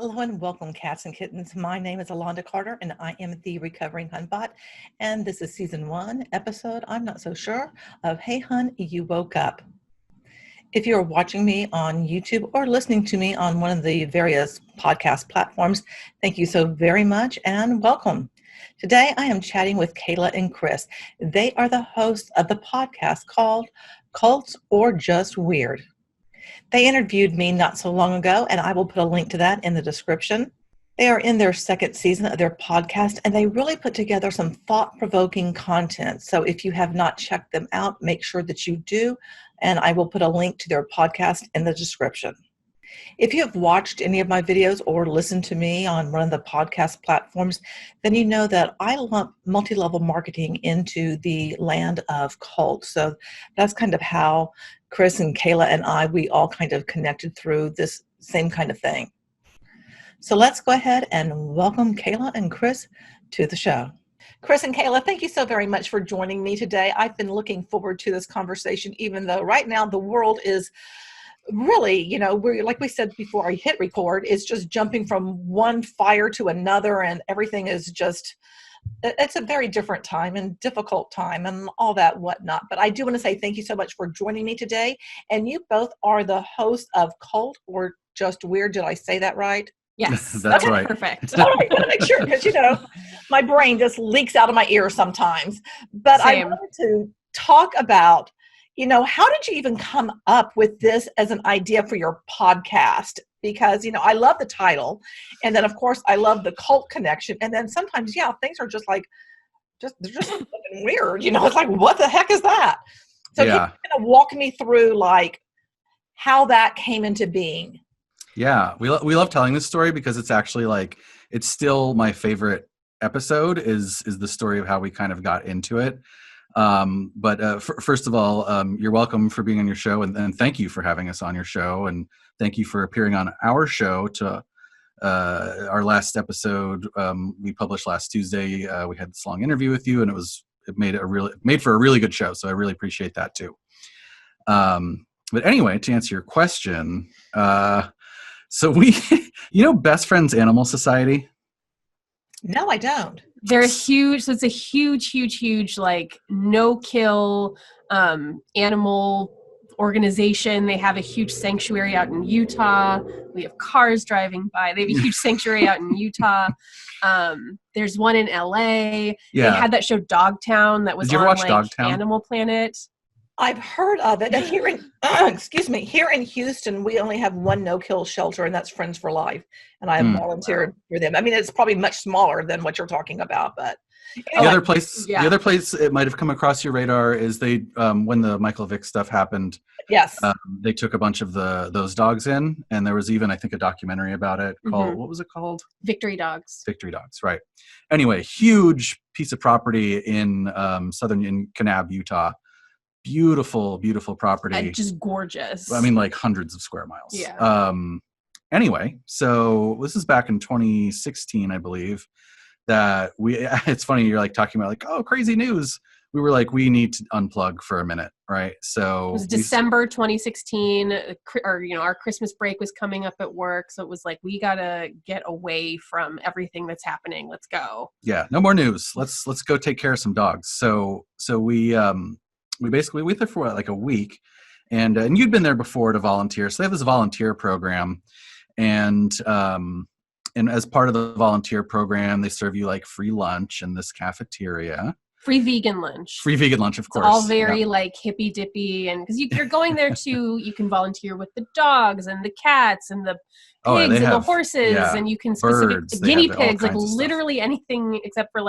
Hello and welcome, cats and kittens. My name is Alonda Carter, and I am the Recovering Hunbot. And this is season 1, episode, I'm not so sure, of Hey Hun, You Woke Up. If you're watching me on YouTube or listening to me on one of the various podcast platforms, thank you so very much and welcome. Today, I am chatting with Kayla and Chris. They are the hosts of the podcast called Cults or Just Weird. They interviewed me not so long ago, and I will put a link to that in the description. They are in their second season of their podcast, and they really put together some thought-provoking content. So if you have not checked them out, make sure that you do, and I will put a link to their podcast in the description. If you have watched any of my videos or listened to me on one of the podcast platforms, then you know that I lump multi-level marketing into the land of cults. So that's kind of how Chris and Kayla and we all kind of connected through this same kind of thing. So let's go ahead and welcome Kayla and Chris to the show. Chris and Kayla, thank you so very much for joining me today. I've been looking forward to this conversation, even though right now the world is really, we're, like we said before I hit record, it's just jumping from one fire to another, and everything is just, it's a very different time and difficult time and all that whatnot. But I do want to say thank you so much for joining me today. And you both are the host of Cult or Just Weird. Did I say that right? Yes, that's okay, right. Perfect. All right, want to make sure, because my brain just leaks out of my ears sometimes. But Same. I wanted to talk about, how did you even come up with this as an idea for your podcast? Because, I love the title. And then, of course, I love the cult connection. And then sometimes, things are just like, they're just fucking weird. It's like, what the heck is that? So can you kind of walk me through, how that came into being? Yeah, we love telling this story because it's actually it's still my favorite episode is the story of how we kind of got into it. But first of all, you're welcome for being on your show, and thank you for having us on your show, and thank you for appearing on our show. To our last episode we published last Tuesday, we had this long interview with you, and it made for a really good show. So I really appreciate that too. But anyway, to answer your question, so we, Best Friends Animal Society? No, I don't. They're huge. So it's a huge, no-kill animal organization. They have a huge sanctuary out in Utah. We have cars driving by. They have a huge sanctuary out in Utah. There's one in LA. Yeah. They had that show Dogtown that was Did you ever watch Dogtown? Animal Planet. I've heard of it. And here in, here in Houston, we only have one no-kill shelter, and that's Friends for Life. And I have volunteered for them. I mean, it's probably much smaller than what you're talking about, but anyway. The other place it might have come across your radar is they, when the Michael Vick stuff happened. Yes. They took a bunch of those dogs in, and there was even, I think, a documentary about it called, what was it called? Victory Dogs. Victory Dogs, right. Anyway, huge piece of property in in Kanab, Utah. Beautiful, beautiful property. Just gorgeous. I mean, hundreds of square miles. Yeah. Anyway, so this is back in 2016, I believe, that it's funny, you're talking about oh, crazy news. We were we need to unplug for a minute, right? So it was December 2016, or our Christmas break was coming up at work, so it was we gotta get away from everything that's happening. Let's go. Yeah, no more news. Let's go take care of some dogs. So we basically went there for a week, and you'd been there before to volunteer. So they have this volunteer program, and as part of the volunteer program, they serve you free lunch in this cafeteria. Free vegan lunch. Free vegan lunch, of course. It's all very hippy dippy, and because you're going there you can volunteer with the dogs and the cats and the pigs and the horses, and you can guinea pigs, literally anything except for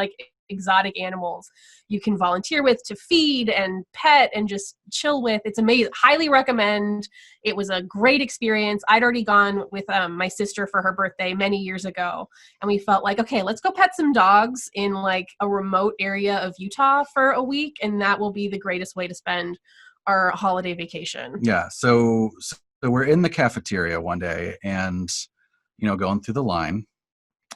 exotic animals you can volunteer with to feed and pet and just chill with. It's amazing. Highly recommend. It was a great experience. I'd already gone with my sister for her birthday many years ago, and we felt okay, let's go pet some dogs in a remote area of Utah for a week, and that will be the greatest way to spend our holiday vacation. Yeah. So we're in the cafeteria one day, and going through the line,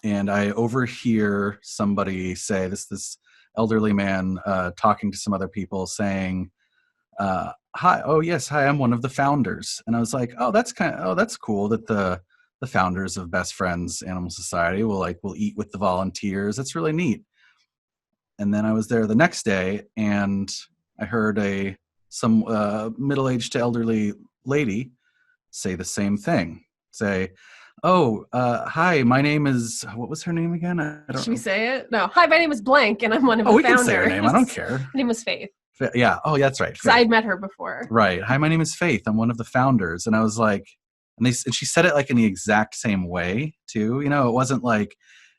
and I overhear somebody say, this elderly man talking to some other people, saying, hi, oh yes, hi, I'm one of the founders. And I was like, oh, that's cool that the the founders of Best Friends Animal Society will eat with the volunteers. It's really neat. And then I was there the next day, and I heard some middle-aged to elderly lady say the same thing. Say, "Oh, hi, my name is," what was her name again? I don't Should we say it? No. "Hi, my name is blank, and I'm one of the founders." Oh, we can say her name. I don't care. Her name was Faith. Yeah. Oh, that's right. Because I'd met her before. Right. "Hi, my name is Faith. I'm one of the founders." And I was like, and she said it like in the exact same way too. You know, it wasn't like,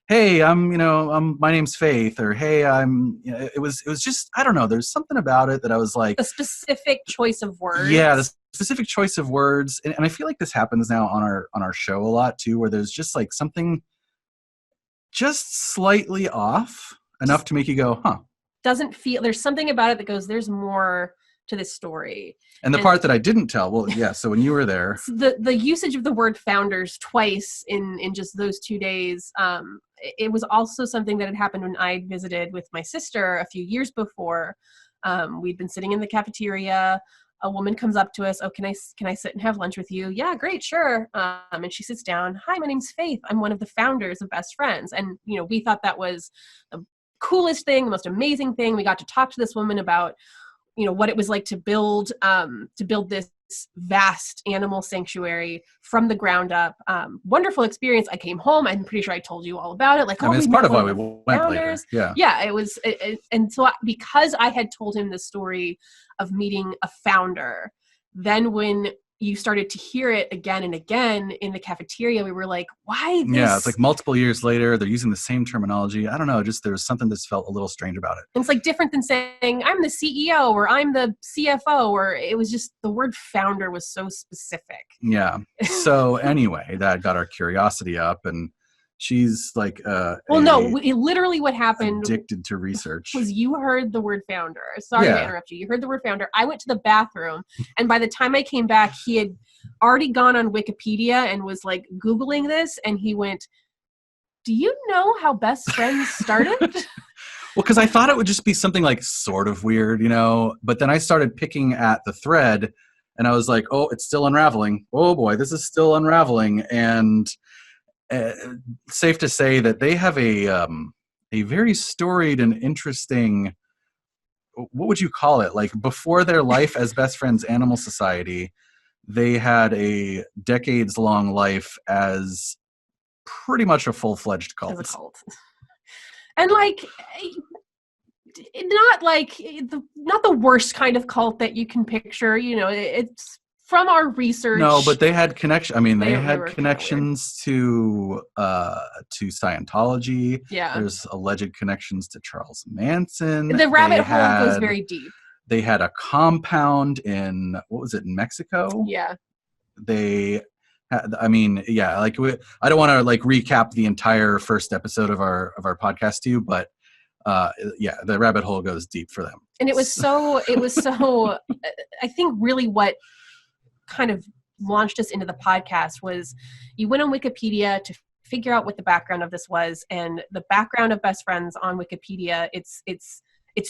"Hey, my name's Faith," or "Hey, it was just, I don't know. There's something about it that I was like, a specific choice of words. Yeah, the specific choice of words. And I feel like this happens now on our show a lot too, where there's just like something just slightly off enough to make you go, huh. Doesn't feel, there's something about it that goes, there's more to this story. And the part that I didn't tell, well, yeah, so when you were there. The usage of the word founders twice in just those 2 days, it was also something that had happened when I visited with my sister a few years before. We'd been sitting in the cafeteria. A woman comes up to us. "Oh, can I sit and have lunch with you?" "Yeah, great, sure." And she sits down. "Hi, my name's Faith. I'm one of the founders of Best Friends." And, we thought that was the coolest thing, the most amazing thing. We got to talk to this woman about, what it was like to build this vast animal sanctuary from the ground up. Wonderful experience. I came home. I'm pretty sure I told you all about it. Like, it's part of why we went later. Yeah. Yeah. It was. And so because I had told him the story of meeting a founder, then when you started to hear it again and again in the cafeteria, we were like, why this? Yeah, it's like multiple years later, they're using the same terminology. I don't know, just there was something that felt a little strange about it. And it's like different than saying, "I'm the CEO," or "I'm the CFO," or it was just, the word founder was so specific. Yeah. So anyway, that got our curiosity up, and she's like, literally what happened, addicted to research, was you heard the word founder. Sorry to interrupt you. You heard the word founder. I went to the bathroom, and by the time I came back, he had already gone on Wikipedia and was like Googling this, and he went, "Do you know how Best Friends started?" Well, because I thought it would just be something like sort of weird, but then I started picking at the thread, and I was like, oh, it's still unraveling. Oh boy, this is still unraveling. And safe to say that they have a very storied and interesting, what would you call it? Like, before their life as Best Friends Animal Society, they had a decades-long life as pretty much a full-fledged cult. As a cult. And not the worst kind of cult that you can picture. It's from our research. No, but they had connection. I mean, they had connections to Scientology. Yeah. There's alleged connections to Charles Manson. The rabbit hole goes very deep. They had a compound in, what was it, in Mexico? Yeah. They had, I don't want to recap the entire first episode of our podcast to you, but the rabbit hole goes deep for them. And it was so I think really what kind of launched us into the podcast was you went on Wikipedia to figure out what the background of this was, and the background of Best Friends on Wikipedia, it's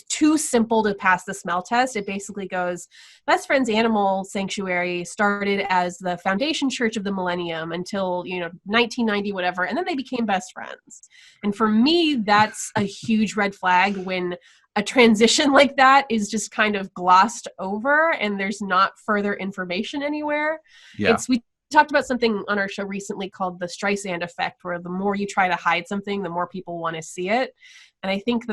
too simple to pass the smell test. It basically goes, Best Friends Animal Sanctuary started as the foundation church of the millennium until 1990 whatever, and then they became best friends. And for me, that's a huge red flag when a transition like that is just kind of glossed over and there's not further information anywhere. Yeah. We talked about something on our show recently called the Streisand Effect, where the more you try to hide something, the more people want to see it. And I think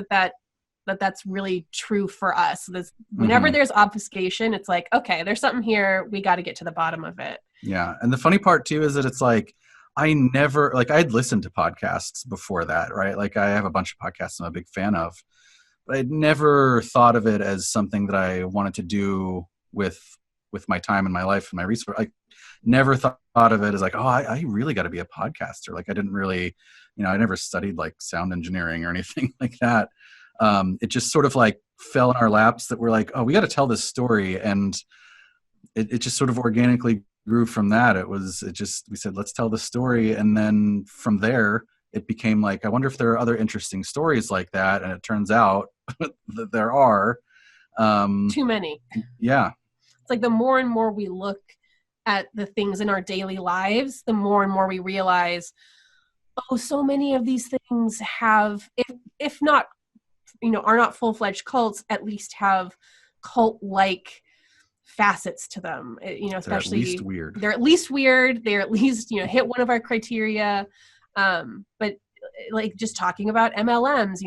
that's really true for us. Whenever there's obfuscation, it's like, okay, there's something here. We got to get to the bottom of it. Yeah. And the funny part too is that it's like, I'd listened to podcasts before that, right? Like, I have a bunch of podcasts I'm a big fan of, but I'd never thought of it as something that I wanted to do with my time and my life and my research. I never thought of it as like, oh, I really got to be a podcaster. Like, I didn't really, I never studied like sound engineering or anything like that. It just sort of like fell in our laps that we're like, oh, we got to tell this story. And it just sort of organically grew from that. We said, let's tell the story. And then from there, it became like, I wonder if there are other interesting stories like that. And it turns out that there are. Too many. Yeah. It's like the more and more we look at the things in our daily lives, the more and more we realize, oh, so many of these things have, if not, are not full-fledged cults, at least have cult-like facets to them. Especially they're at least weird. They're at least, hit one of our criteria. But like just talking about MLMs,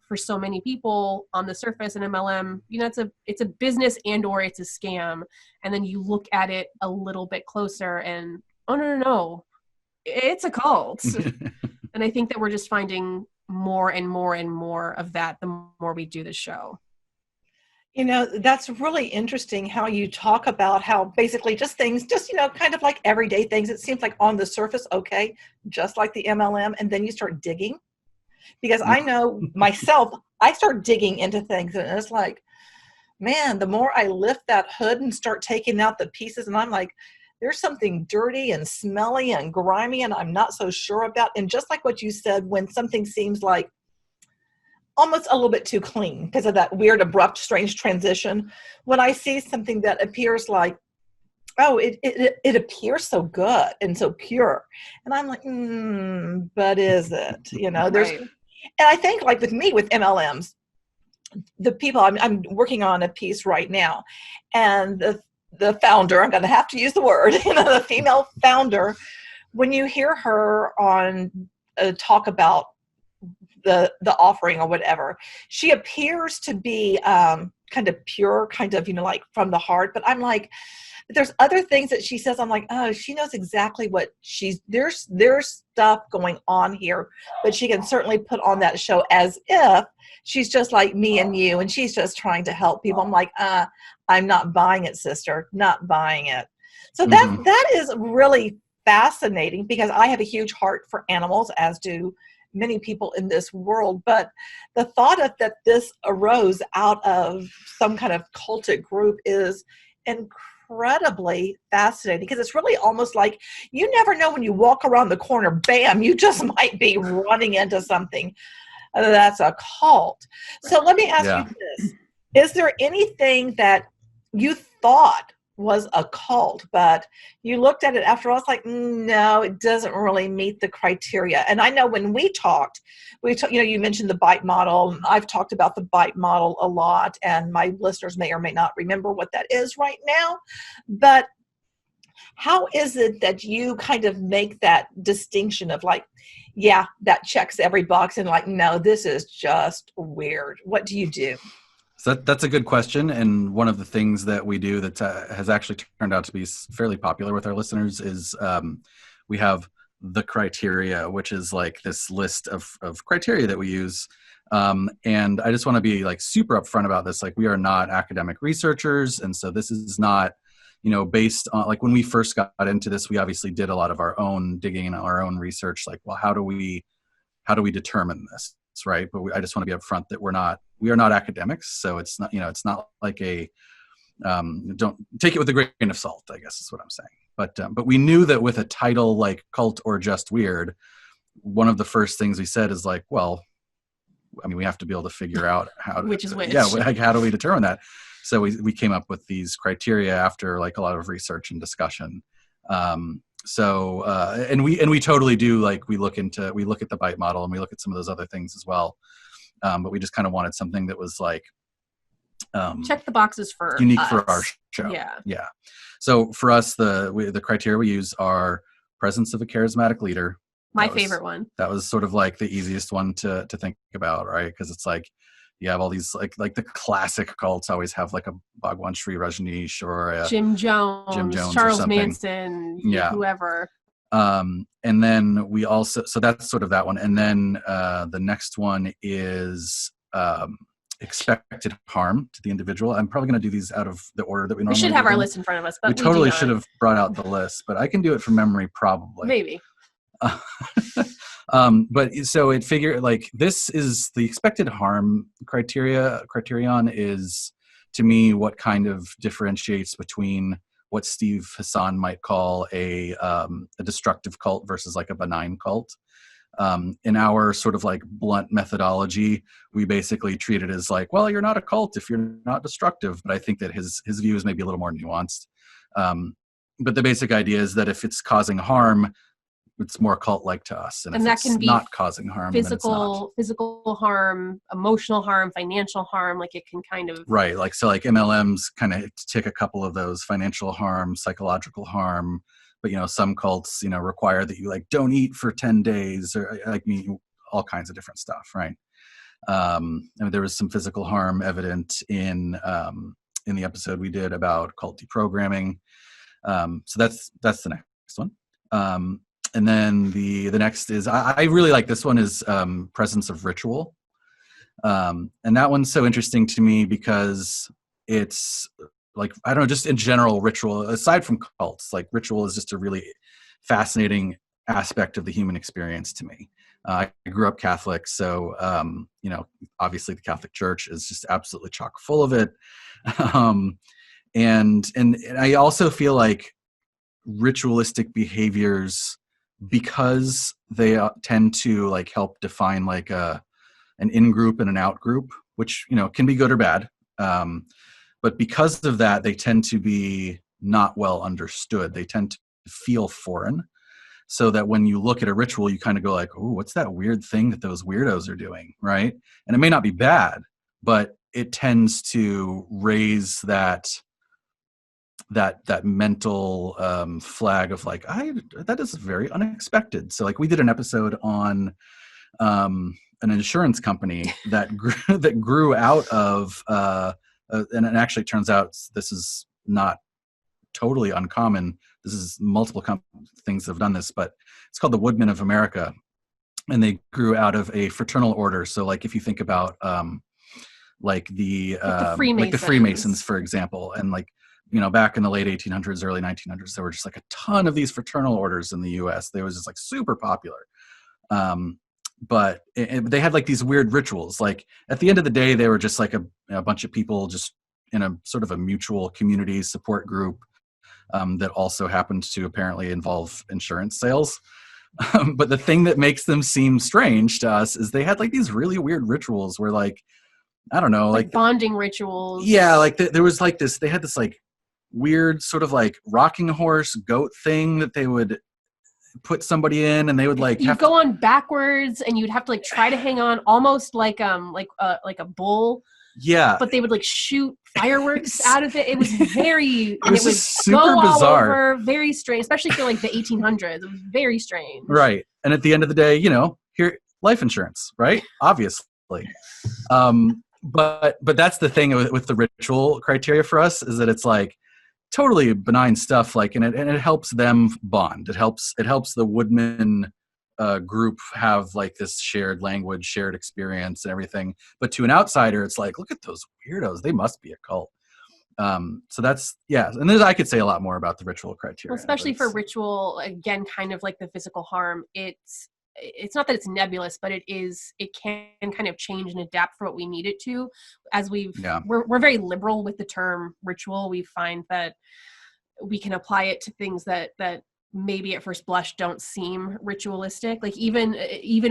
for so many people on the surface, an MLM, it's a business or it's a scam. And then you look at it a little bit closer and, oh, no, it's a cult. And I think that we're just finding more and more and more of that the more we do this show. That's really interesting how you talk about how basically just things, kind of like everyday things. It seems like on the surface, okay, just like the MLM, and then you start digging. Because I know myself, I start digging into things, and it's like, man, the more I lift that hood and start taking out the pieces, and I'm like, there's something dirty and smelly and grimy, and I'm not so sure about. And just like what you said, when something seems like almost a little bit too clean because of that weird, abrupt, strange transition, when I see something that appears like, oh, it appears so good and so pure, and I'm like, but is it? There's, right. And I think like with me with MLMs, the people I'm working on a piece right now, and the founder, I'm going to have to use the word, the female founder, when you hear her on talk about the offering or whatever, she appears to be kind of pure, kind of, like from the heart. But I'm like, there's other things that she says, I'm like, oh, she knows exactly what there's stuff going on here, but she can certainly put on that show as if she's just like me and you, and she's just trying to help people. I'm like, I'm not buying it, sister, not buying it. So that is really fascinating, because I have a huge heart for animals, as do many people in this world. But the thought of that this arose out of some kind of cultic group is incredibly fascinating, because it's really almost like you never know when you walk around the corner, bam, you just might be running into something that's a cult. So let me ask you this. Is there anything that you thought was a cult, but you looked at it after all, it's like, no, it doesn't really meet the criteria? And I know when we talked, you mentioned the bite model. I've talked about the bite model a lot, and my listeners may or may not remember what that is right now. But how is it that you kind of make that distinction of like, yeah, that checks every box, and like, no, this is just weird? What do you do? So that's a good question. And one of the things that we do that has actually turned out to be fairly popular with our listeners is we have the criteria, which is like this list of criteria that we use. And I just want to be like super upfront about this. Like, we are not academic researchers. And so this is not, based on, like, when we first got into this, we obviously did a lot of our own digging and our own research. Like, well, how do we determine this? Right. But I just want to be upfront that we are not academics. So it's not, it's not like don't take it with a grain of salt, I guess is what I'm saying. But we knew that with a title like cult or just weird, one of the first things we said is like, well, I mean, we have to be able to figure out which is which. Yeah. Like, how do we determine that? So we came up with these criteria after like a lot of research and discussion. So and we totally do, like, we look at the bite model, and we look at some of those other things as well. But we just kind of wanted something that was like check the boxes for unique us. For our show. Yeah. So for us, the criteria we use are presence of a charismatic leader. My favorite one. That was sort of like the easiest one to think about, right? Because it's like you have all these like the classic cults always have like a Bhagwan Sri Rajneesh or a Jim Jones, Charles Manson, whoever. And then we also, so that's sort of that one. And then the next one is expected harm to the individual. I'm probably going to do these out of the order that we normally do. We should have our list in front of us, but we totally should have brought out the list, but I can do it from memory probably. Maybe. But so it figured, like, this is the expected harm criterion is, to me, what kind of differentiates between what Steve Hassan might call a destructive cult versus like a benign cult. In our sort of like blunt methodology, we basically treat it as like, well, you're not a cult if you're not destructive. But I think that his view is maybe a little more nuanced. the basic idea is that if it's causing harm, it's more cult-like to us, and if that it's can be not causing harm, physical harm, emotional harm, financial harm. Like it can kind of right. Like so, like MLMs kind of tick a couple of those: financial harm, psychological harm. But some cults require that you like don't eat for 10 days, or like all kinds of different stuff, right? I mean, there was some physical harm evident in the episode we did about cult deprogramming. So that's the next one. And then the next is, I really like this one, is presence of ritual. And that one's so interesting to me because it's like, I don't know, just in general, ritual, aside from cults, like ritual is just a really fascinating aspect of the human experience to me. I grew up Catholic, so, obviously the Catholic Church is just absolutely chock full of it. And I also feel like ritualistic behaviors, because they tend to like help define like an in-group and an out-group, which can be good or bad, but because of that, they tend to be not well understood. They tend to feel foreign, so that when you look at a ritual, you kind of go like, oh, what's that weird thing that those weirdos are doing, right? And it may not be bad, but it tends to raise that mental flag of like, that is very unexpected. So like we did an episode on an insurance company that grew out of and it actually turns out this is not totally uncommon. This is multiple things have done this, but it's called the Woodmen of America, and they grew out of a fraternal order. So like if you think about like the Freemasons, for example, and like back in the late 1800s, early 1900s, there were just like a ton of these fraternal orders in the US. They was just like super popular. But they had like these weird rituals. Like at the end of the day, they were just like a bunch of people just in a sort of a mutual community support group that also happened to apparently involve insurance sales. But the thing that makes them seem strange to us is they had like these really weird rituals where like, I don't know, like bonding rituals. Yeah. Like there was like this, they had this like weird sort of like rocking horse goat thing that they would put somebody in, and they would like go on backwards, and you'd have to like try to hang on almost like a bull. Yeah. But they would like shoot fireworks out of it. It was very, it was super bizarre. Over, very strange, especially for like the 1800s. It was very strange. Right. And at the end of the day, here, life insurance, right? Obviously. But that's the thing with the ritual criteria for us, is that it's like totally benign stuff, like, and it helps them bond. It helps the Woodman group have like this shared language, shared experience, and everything. But to an outsider, it's like, look at those weirdos, they must be a cult. So that's, yeah. And I could say a lot more about the ritual criteria. Well, especially for ritual, again, kind of like the physical harm, it's not that it's nebulous, but it can kind of change and adapt for what we need it to. As we're very liberal with the term ritual. We find that we can apply it to things that maybe at first blush don't seem ritualistic. Like even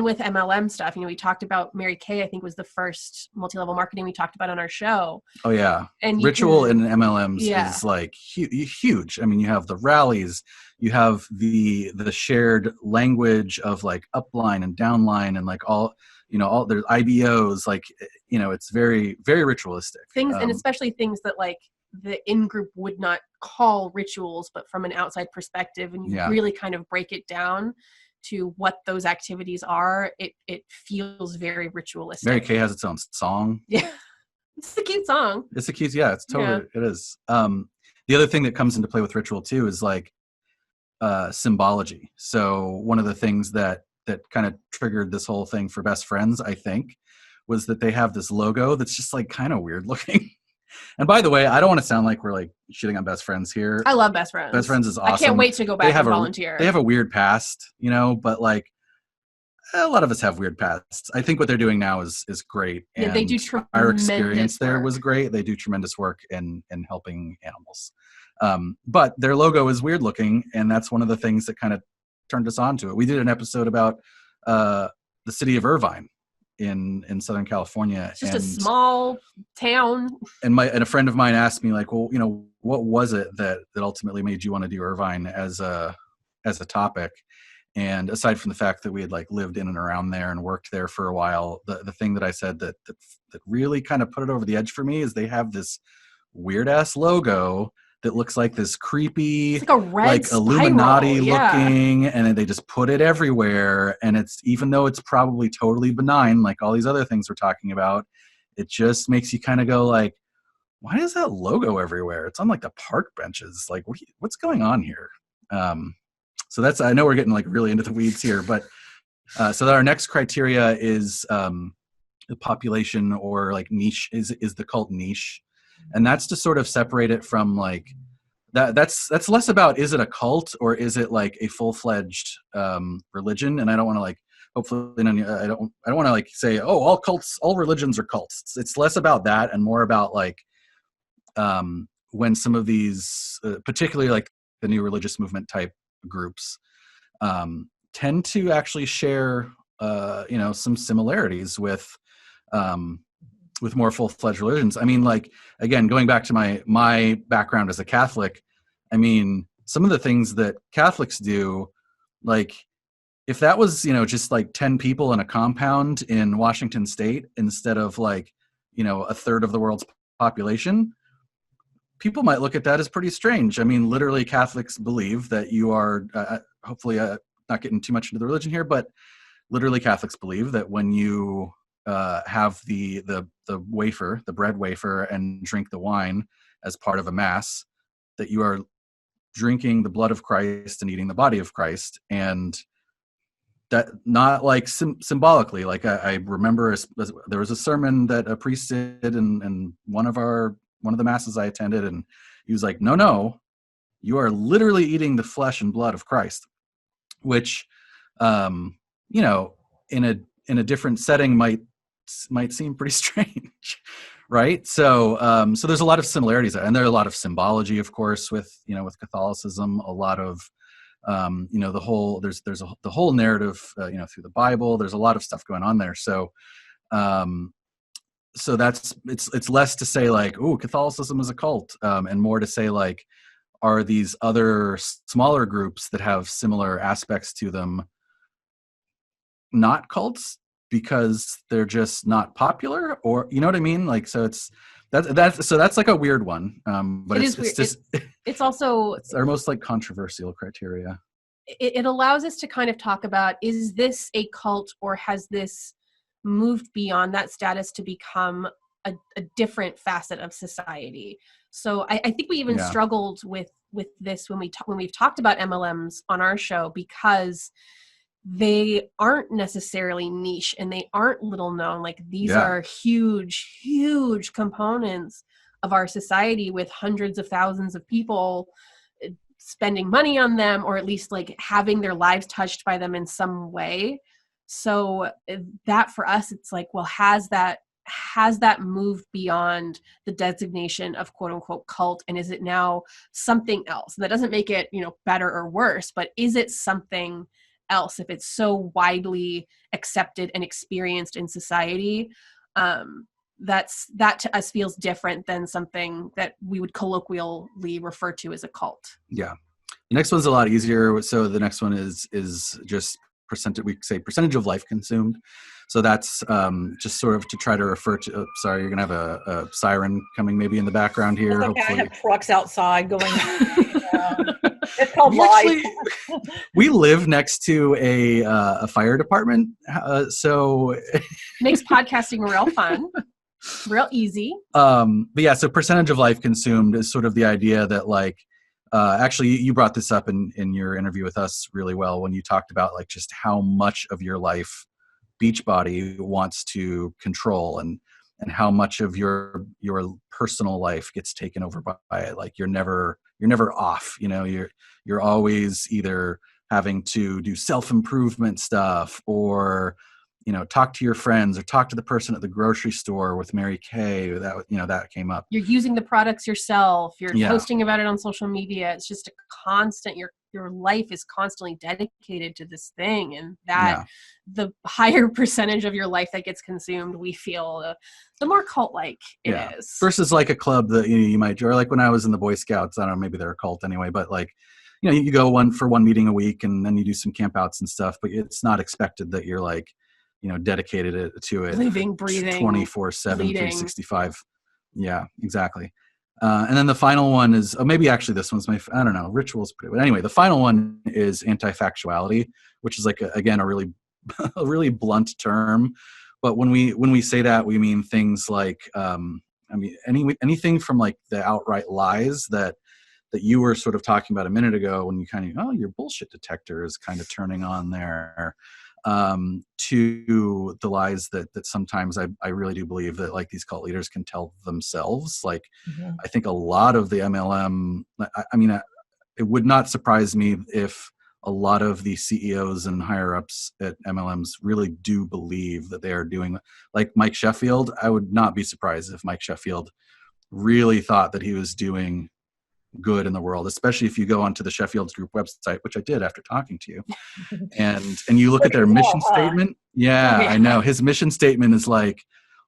with MLM stuff, we talked about Mary Kay, I think was the first multi-level marketing we talked about on our show. Oh yeah. And ritual in MLMs is like huge. I mean, you have the rallies, you have the shared language of like upline and downline, and like all there's IBOs, like, it's very, very ritualistic. Things, and especially things that like the in-group would not call rituals, but from an outside perspective, and you really kind of break it down to what those activities are, it feels very ritualistic. Mary Kay has its own song. Yeah. It's a cute song. It's a cute, it's totally, it is. The other thing that comes into play with ritual too is like symbology. So one of the things that kind of triggered this whole thing for Best Friends, I think, was that they have this logo that's just like kind of weird looking. And by the way, I don't want to sound like we're like shitting on Best Friends here. I love Best Friends. Best Friends is awesome. I can't wait to go back and volunteer. They have a weird past, but like a lot of us have weird pasts. I think what they're doing now is great. And they do tremendous our experience there was great. They do tremendous work in helping animals. But their logo is weird looking, and that's one of the things that kind of turned us on to it. We did an episode about the city of Irvine, in Southern California. It's just a small town. And a friend of mine asked me like, well, what was it that ultimately made you want to do Irvine as a topic? And aside from the fact that we had like lived in and around there and worked there for a while, the thing that I said that really kind of put it over the edge for me is they have this weird ass logo that looks like this creepy, it's like a red like spiral, Illuminati looking, and they just put it everywhere. And it's, even though it's probably totally benign, like all these other things we're talking about, it just makes you kind of go like, why is that logo everywhere? It's on like the park benches. Like, what's going on here? So that's, I know we're getting like really into the weeds here, but so that our next criteria is the population or like niche, is the cult niche. And that's to sort of separate it from like, that's less about, is it a cult or is it like a full-fledged religion? And I don't want to like, hopefully, I don't want to like say, oh, all religions are cults. It's less about that and more about like when some of these, particularly like the new religious movement type groups, tend to actually share, some similarities with more full-fledged religions. I mean, like, again, going back to my background as a Catholic, I mean, some of the things that Catholics do, like, if that was, just like 10 people in a compound in Washington State instead of like, a third of the world's population, people might look at that as pretty strange. I mean, literally Catholics believe that you are, hopefully not getting too much into the religion here, but literally Catholics believe that when you have the wafer, the bread wafer, and drink the wine as part of a mass, that you are drinking the blood of Christ and eating the body of Christ. And that, not like symbolically, like I remember there was a sermon that a priest did in one of the masses I attended, and he was like, no, you are literally eating the flesh and blood of Christ, which, in a different setting might seem pretty strange, right? So there's a lot of similarities, and there are a lot of symbology, of course, with Catholicism. A lot of the whole narrative, through the Bible. There's a lot of stuff going on there. So that's it's less to say like, oh, Catholicism is a cult, and more to say like, are these other smaller groups that have similar aspects to them not cults because they're just not popular, or you know what I mean? Like, so that's like a weird one. But it's weird. Just it's also it's our most like controversial criteria. It allows us to kind of talk about, is this a cult or has this moved beyond that status to become a different facet of society? So I think we even struggled with this when we've talked about MLMs on our show, because they aren't necessarily niche and they aren't little known. Like, these are huge components of our society, with hundreds of thousands of people spending money on them, or at least like having their lives touched by them in some way. So that for us, it's like, well, has that moved beyond the designation of quote unquote cult, and is it now something else? And that doesn't make it, better or worse, but is it something else if it's so widely accepted and experienced in society? That to us feels different than something that we would colloquially refer to as a cult. Yeah. The next one's a lot easier. So the next one is just percentage. We say percentage of life consumed. So that's just sort of to try to refer to. Sorry, you're gonna have a siren coming maybe in the background here. Okay, hopefully. I have trucks outside going. It's called life. We live next to a fire department, so makes podcasting real fun. Real easy. But yeah, so percentage of life consumed is sort of the idea that like, actually you brought this up in your interview with us really well when you talked about like just how much of your life Beachbody wants to control, and how much of your personal life gets taken over by it. Like you're never off, you're always either having to do self-improvement stuff, or talk to your friends or talk to the person at the grocery store with Mary Kay. That came up. You're using the products yourself. You're posting about it on social media. It's just a constant, your life is constantly dedicated to this thing. And that the higher percentage of your life that gets consumed, we feel the more cult-like it is. Versus like a club that you might, or like when I was in the Boy Scouts, I don't know, maybe they're a cult anyway, but like, you go one meeting a week and then you do some campouts and stuff, but it's not expected that you're like, dedicated to it. Living, breathing, 24/7, 365. Yeah, exactly. And then the final one is, maybe actually this one's I don't know, rituals. But anyway, the final one is anti-factuality, which is like, again, a really, a really blunt term. But when we say that, we mean things like, anything from like the outright lies that you were sort of talking about a minute ago when you kind of, your bullshit detector is kind of turning on there. To the lies that sometimes I really do believe that like these cult leaders can tell themselves. Like, I think a lot of the MLM, it would not surprise me if a lot of the CEOs and higher ups at MLMs really do believe that they are doing, like Mike Sheffield. I would not be surprised if Mike Sheffield really thought that he was doing good in the world, especially if you go onto the Sheffield's group website, which I did after talking to you, and you look at their mission statement. I know his mission statement is like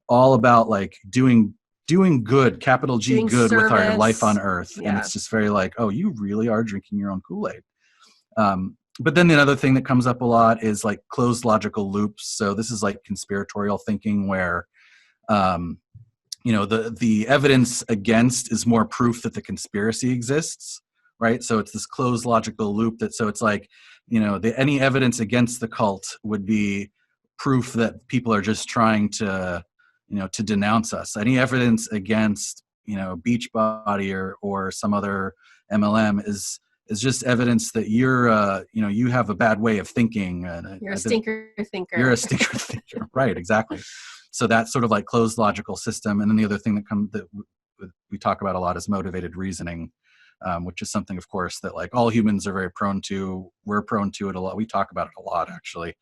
all about like doing good, capital G, doing good service with our life on earth. And it's just very like, oh, you really are drinking your own Kool-Aid. But then the other thing that comes up a lot is like closed logical loops. So this is like conspiratorial thinking where the evidence against is more proof that the conspiracy exists, right? So it's this closed logical loop so it's like, any evidence against the cult would be proof that people are just trying to, to denounce us. Any evidence against, Beachbody or some other MLM is just evidence that you're, you have a bad way of thinking. You're a stinker thinker. You're a stinker thinker, right? Exactly. So that's sort of like closed logical system. And then the other thing that we talk about a lot is motivated reasoning, which is something, of course, that like all humans are very prone to. We're prone to it a lot. We talk about it a lot, actually.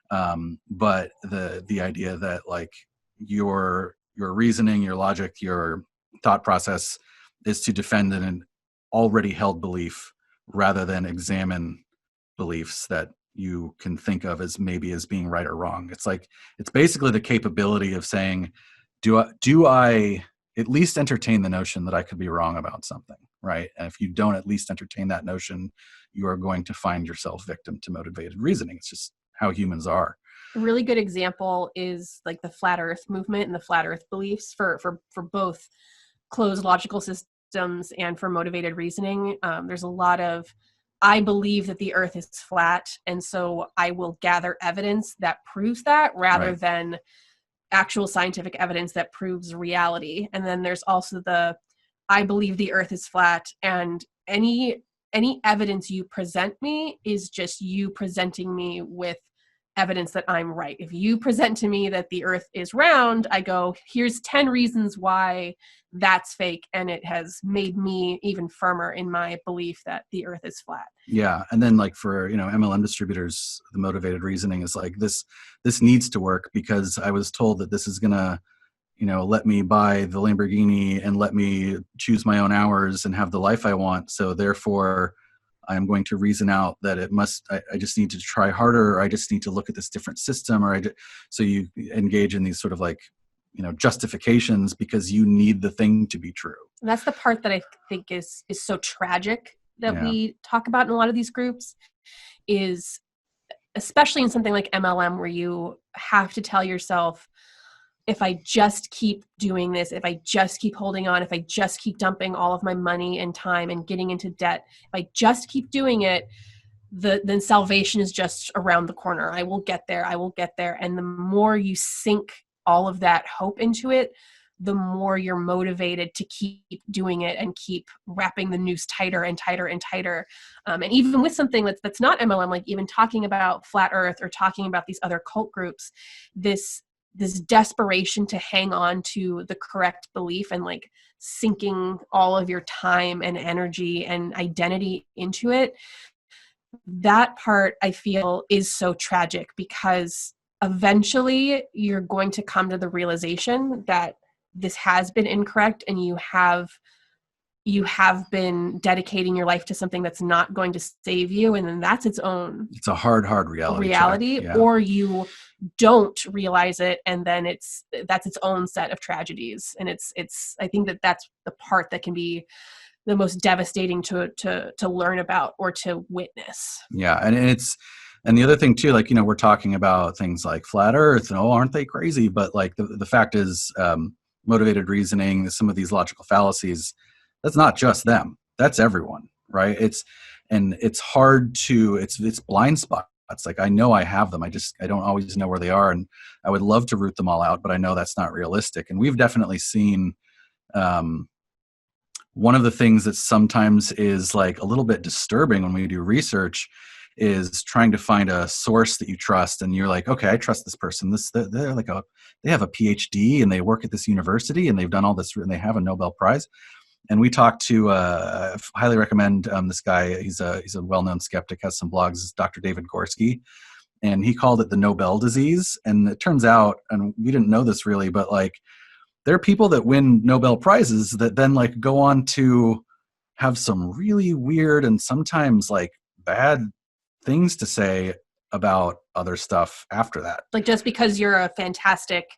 But the idea that like your reasoning, your logic, your thought process is to defend an already held belief rather than examine beliefs that you can think of as maybe as being right or wrong. It's like, it's basically the capability of saying, do I at least entertain the notion that I could be wrong about something, right? And if you don't at least entertain that notion, you are going to find yourself victim to motivated reasoning. It's just how humans are. A really good example is like the flat earth movement and the flat earth beliefs for both closed logical systems and for motivated reasoning. There's a lot of, I believe that the earth is flat, and so I will gather evidence that proves that rather than actual scientific evidence that proves reality. And then there's also I believe the earth is flat, and any evidence you present me is just you presenting me with evidence that I'm right. If you present to me that the earth is round, I go, here's 10 reasons why that's fake. And it has made me even firmer in my belief that the earth is flat. Yeah. And then like for, MLM distributors, the motivated reasoning is like this needs to work because I was told that this is going to, let me buy the Lamborghini and let me choose my own hours and have the life I want. So therefore I'm going to reason out that I just need to try harder, or I just need to look at this different system, so you engage in these sort of like, justifications because you need the thing to be true. And that's the part that I think is so tragic that we talk about in a lot of these groups, is especially in something like MLM where you have to tell yourself, if I just keep doing this, if I just keep holding on, if I just keep dumping all of my money and time and getting into debt, if I just keep doing it, then salvation is just around the corner. I will get there. And the more you sink all of that hope into it, the more you're motivated to keep doing it and keep wrapping the noose tighter and tighter and tighter. And even with something that's not MLM, like even talking about flat earth or talking about these other cult groups, this desperation to hang on to the correct belief and like sinking all of your time and energy and identity into it, that part I feel is so tragic because eventually you're going to come to the realization that this has been incorrect, and you have been dedicating your life to something that's not going to save you, and then that's it's a hard reality check. Yeah. Or you don't realize it, and then that's its own set of tragedies. And it's I think that's the part that can be the most devastating to learn about or to witness. Yeah. And the other thing too, like, we're talking about things like flat earth and, aren't they crazy? But like the fact is, motivated reasoning, some of these logical fallacies, that's not just them, that's everyone, right? It's hard to, it's blind spots. Like, I know I have them. I don't always know where they are. And I would love to root them all out, but I know that's not realistic. And we've definitely seen, one of the things that sometimes is like a little bit disturbing when we do research is trying to find a source that you trust, and you're like, okay, I trust this person. They have a PhD and they work at this university and they've done all this and they have a Nobel Prize. And we talked to, highly recommend this guy. He's a well-known skeptic, has some blogs, Dr. David Gorski, and he called it the Nobel Disease. And it turns out, and we didn't know this really, but like, there are people that win Nobel Prizes that then like go on to have some really weird and sometimes like bad things to say about other stuff after that. Like, just because you're a fantastic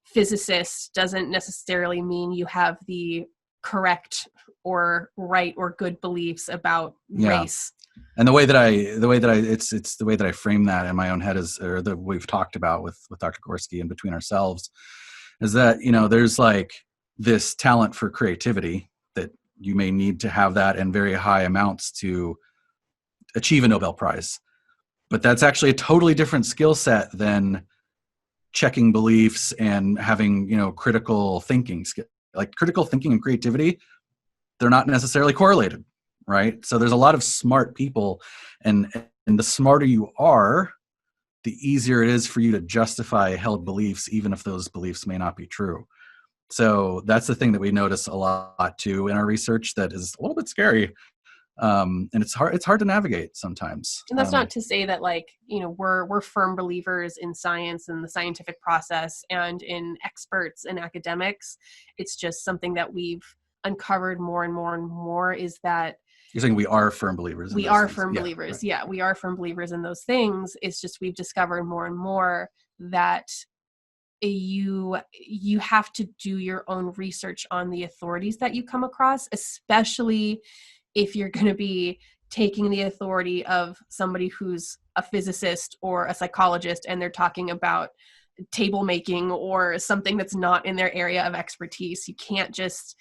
physicist doesn't necessarily mean you have the correct or right or good beliefs about race. And the way that I frame that in my own head is, or that we've talked about with Dr. Gorski and between ourselves, is that, there's like this talent for creativity that you may need to have that in very high amounts to achieve a Nobel Prize. But that's actually a totally different skill set than checking beliefs and having, critical thinking. Like, critical thinking and creativity, they're not necessarily correlated, right? So there's a lot of smart people, and the smarter you are, the easier it is for you to justify held beliefs, even if those beliefs may not be true. So that's the thing that we notice a lot too in our research that is a little bit scary. And it's hard to navigate sometimes. And that's not to say that, like, we're firm believers in science and the scientific process and in experts and academics. It's just something that we've uncovered more and more and more, is that you're saying we are firm believers. We are firm believers. Right. Yeah, we are firm believers in those things. It's just we've discovered more and more that you have to do your own research on the authorities that you come across, especially if you're going to be taking the authority of somebody who's a physicist or a psychologist and they're talking about table making or something that's not in their area of expertise. You can't just,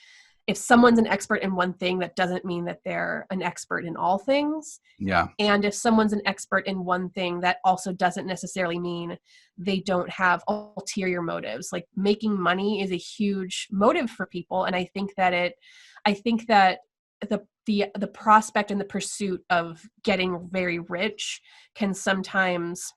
if someone's an expert in one thing, that doesn't mean that they're an expert in all things. Yeah. And if someone's an expert in one thing, that also doesn't necessarily mean they don't have ulterior motives. Like, making money is a huge motive for people. And I think that the prospect and the pursuit of getting very rich can sometimes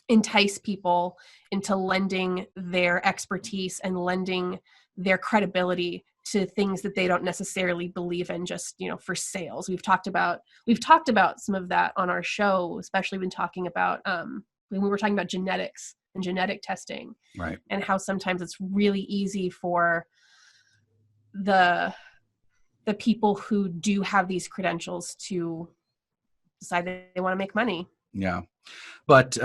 entice people into lending their expertise and lending their credibility to things that they don't necessarily believe in, just, for sales. We've talked about some of that on our show, especially when we were talking about genetics and genetic testing, right? And how sometimes it's really easy for the people who do have these credentials to decide that they want to make money. Yeah. But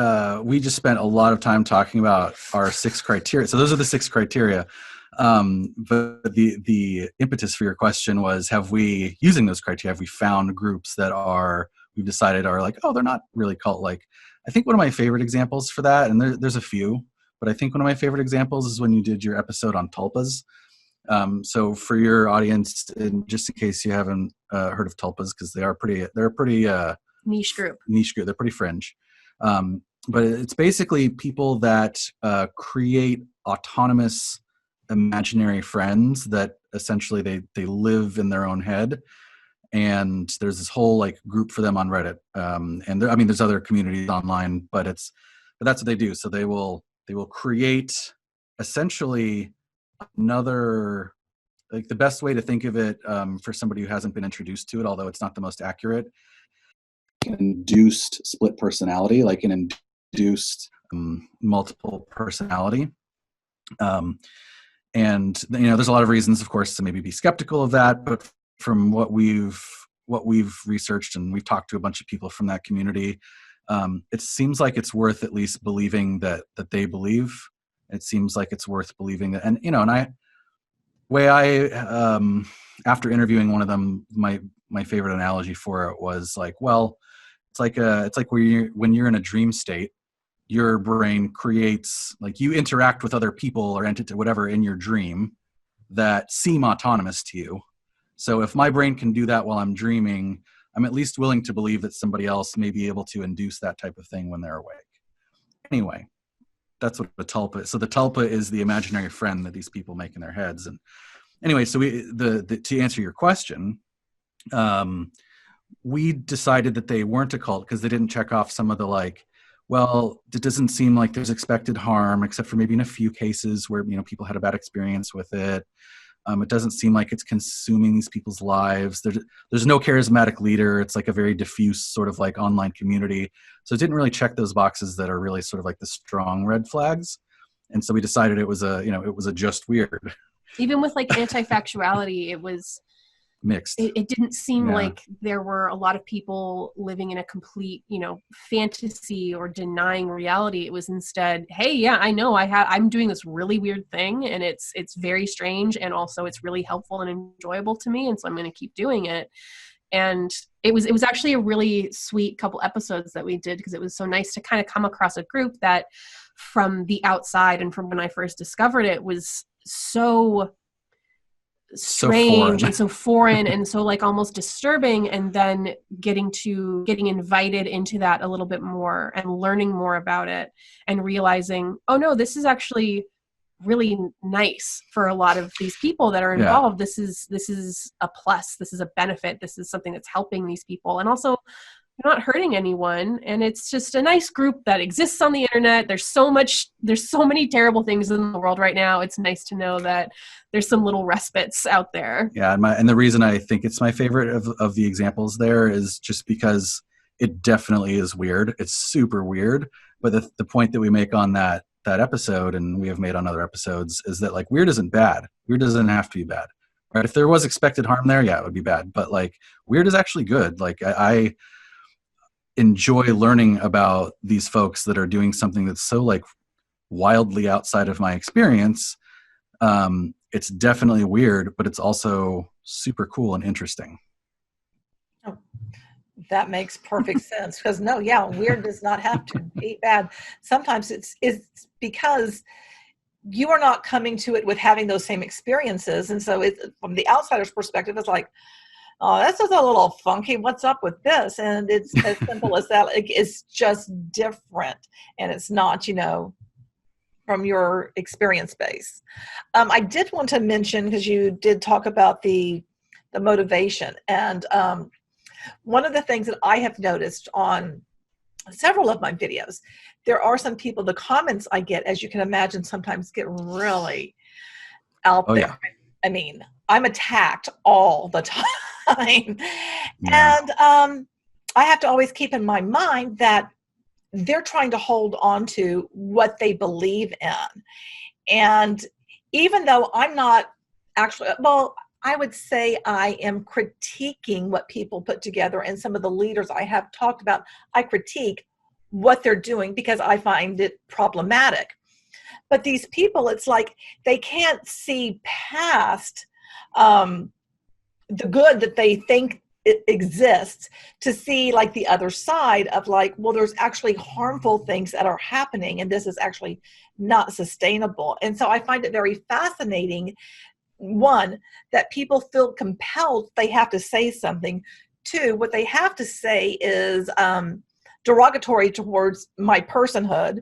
we just spent a lot of time talking about our 6 criteria. So those are the 6 criteria. But the impetus for your question was, using those criteria, have we found groups that we've decided are like, oh, they're not really cult-like? I think one of my favorite examples for that, and there's a few, but I think one of my favorite examples is when you did your episode on tulpas. So for your audience, and just in case you haven't heard of tulpas, because they're a pretty niche group. They're pretty fringe. But it's basically people that create autonomous imaginary friends that essentially they live in their own head. And there's this whole like group for them on Reddit. And there's other communities online, but that's what they do. So they will create essentially another, like, the best way to think of it for somebody who hasn't been introduced to it, although it's not the most accurate, induced split personality, like an induced multiple personality. And there's a lot of reasons, of course, to maybe be skeptical of that. But from what we've researched, and we've talked to a bunch of people from that community, it seems like it's worth at least believing that they believe. It seems like it's worth believing that, and after interviewing one of them, my favorite analogy for it was like, well, it's like when you're in a dream state, your brain creates, like, you interact with other people or entity, whatever, in your dream that seem autonomous to you. So if my brain can do that while I'm dreaming, I'm at least willing to believe that somebody else may be able to induce that type of thing when they're awake. Anyway, that's what the tulpa is. So the tulpa is the imaginary friend that these people make in their heads. And anyway, so to answer your question, we decided that they weren't a cult because they didn't check off some of the, like, well, it doesn't seem like there's expected harm, except for maybe in a few cases where, people had a bad experience with it. It doesn't seem like it's consuming these people's lives. There's no charismatic leader. It's like a very diffuse sort of like online community. So it didn't really check those boxes that are really sort of like the strong red flags. And so we decided it was a just weird. Even with like anti-factuality, it was mixed. It didn't seem like there were a lot of people living in a complete, fantasy or denying reality. It was instead, hey, yeah, I know I'm doing this really weird thing, and it's very strange, and also it's really helpful and enjoyable to me, and so I'm going to keep doing it. And it was actually a really sweet couple episodes that we did, because it was so nice to kind of come across a group that from the outside and from when I first discovered it was so strange and so foreign and so like almost disturbing, and then getting invited into that a little bit more and learning more about it and realizing, oh no, this is actually really nice for a lot of these people that are involved. This is a plus, this is a benefit, this is something that's helping these people, and also you're not hurting anyone, and it's just a nice group that exists on the internet. There's so many terrible things in the world right now. It's nice to know that there's some little respites out there. Yeah, and the reason I think it's my favorite of the examples there is just because it definitely is weird. It's super weird, but the point that we make on that episode, and we have made on other episodes, is that like weird isn't bad. Weird doesn't have to be bad. Right? If there was expected harm there, yeah, it would be bad. But like weird is actually good. Like I enjoy learning about these folks that are doing something that's so like wildly outside of my experience. It's definitely weird, but it's also super cool and interesting. Oh, that makes perfect sense, because weird does not have to be bad. Sometimes it's because you are not coming to it with having those same experiences, and so from the outsider's perspective, it's like, oh, this is a little funky. What's up with this? And it's as simple as that. It's just different, and it's not, from your experience base. I did want to mention, because you did talk about the motivation, and one of the things that I have noticed on several of my videos, there are some people, the comments I get, as you can imagine, sometimes get really out there. Yeah. I mean, I'm attacked all the time. Yeah. And I have to always keep in my mind that they're trying to hold on to what they believe in. And even though I'm not actually, I would say I am critiquing what people put together, and some of the leaders I have talked about, I critique what they're doing because I find it problematic. But these people, it's like they can't see past the good that they think it exists to see like the other side of like, well, there's actually harmful things that are happening, and this is actually not sustainable. And so I find it very fascinating, one, that people feel compelled they have to say something. Two, what they have to say is derogatory towards my personhood.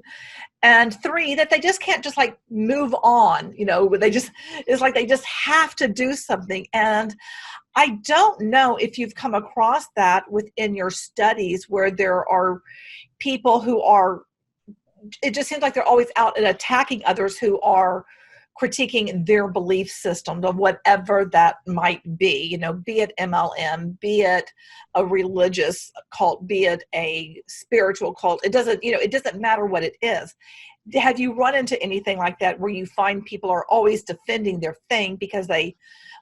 And three, that they just can't just like move on, it's like they just have to do something. And I don't know if you've come across that within your studies, where there are people who are, it just seems like they're always out and attacking others who are critiquing their belief system, of whatever that might be, be it MLM, be it a religious cult, be it a spiritual cult. It doesn't matter what it is. Have you run into anything like that where you find people are always defending their thing because they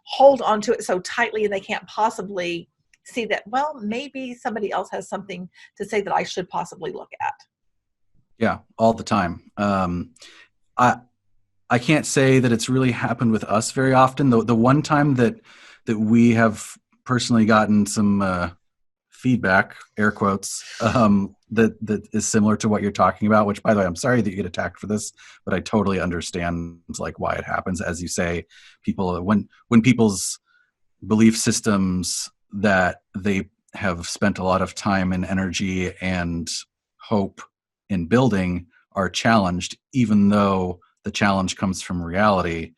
hold on to it so tightly and they can't possibly see that, well, maybe somebody else has something to say that I should possibly look at? Yeah, all the time. I can't say that it's really happened with us very often. The one time that we have personally gotten some feedback, air quotes, that is similar to what you're talking about, which, by the way, I'm sorry that you get attacked for this, but I totally understand like why it happens. As you say, people, when people's belief systems that they have spent a lot of time and energy and hope in building are challenged, even though the challenge comes from reality,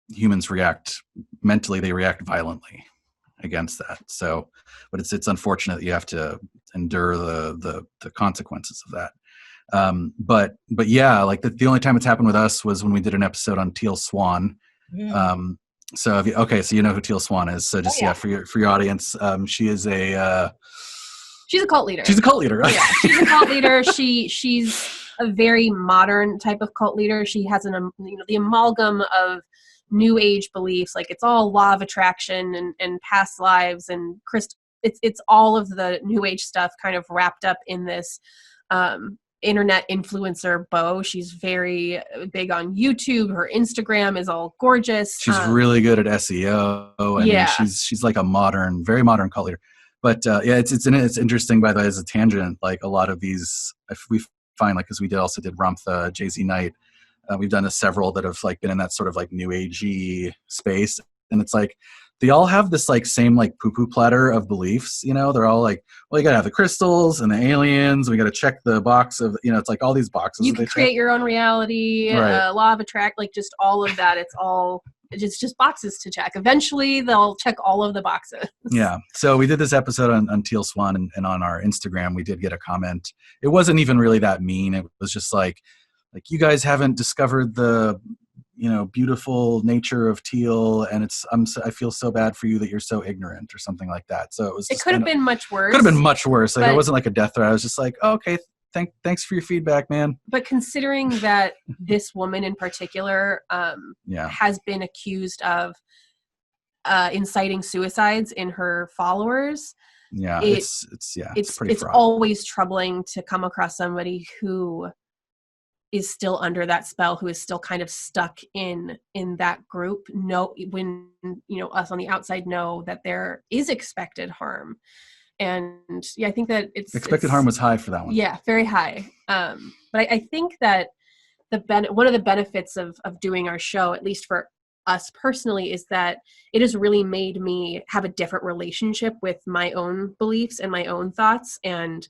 humans react mentally, they react violently against that. So, but it's unfortunate that you have to endure the consequences of that. But yeah, like the only time it's happened with us was when we did an episode on Teal Swan. So so you know who Teal Swan is. So just for your audience, she is she's a cult leader. She's a cult leader, right? Yeah, she's a cult leader. She's a very modern type of cult leader. She has the amalgam of new age beliefs, like it's all law of attraction and past lives and crystal. It's all of the new age stuff kind of wrapped up in this internet influencer bow. She's very big on YouTube. Her Instagram is all gorgeous. She's really good at SEO. I mean, she's like a very modern cult leader. But it's interesting, by the way, as a tangent, like a lot of these, if we find, like, because we also did Ramtha, JayZ Night, we've done several that have like been in that sort of like new agey space, and it's like they all have this like same like poo-poo platter of beliefs. They're all like, well, you gotta have the crystals and the aliens. We gotta check the box of, it's like all these boxes. You can create your own reality, right. Law of attract, like just all of that. It's just boxes to check. Eventually, they'll check all of the boxes. Yeah. So we did this episode on Teal Swan, and on our Instagram, we did get a comment. It wasn't even really that mean. It was just like you guys haven't discovered the, beautiful nature of teal, and I feel so bad for you that you're so ignorant, or something like that. So it was. It could have been much worse. Could have been much worse. Like, it wasn't like a death threat. I was just like, oh, okay. Thanks for your feedback, man. But considering that this woman in particular has been accused of inciting suicides in her followers, it's always troubling to come across somebody who is still under that spell, who is still kind of stuck in that group. When us on the outside know that there is expected harm. And I think that expected harm was high for that one. Yeah, very high. But I think that one of the benefits of doing our show, at least for us personally, is that it has really made me have a different relationship with my own beliefs and my own thoughts. And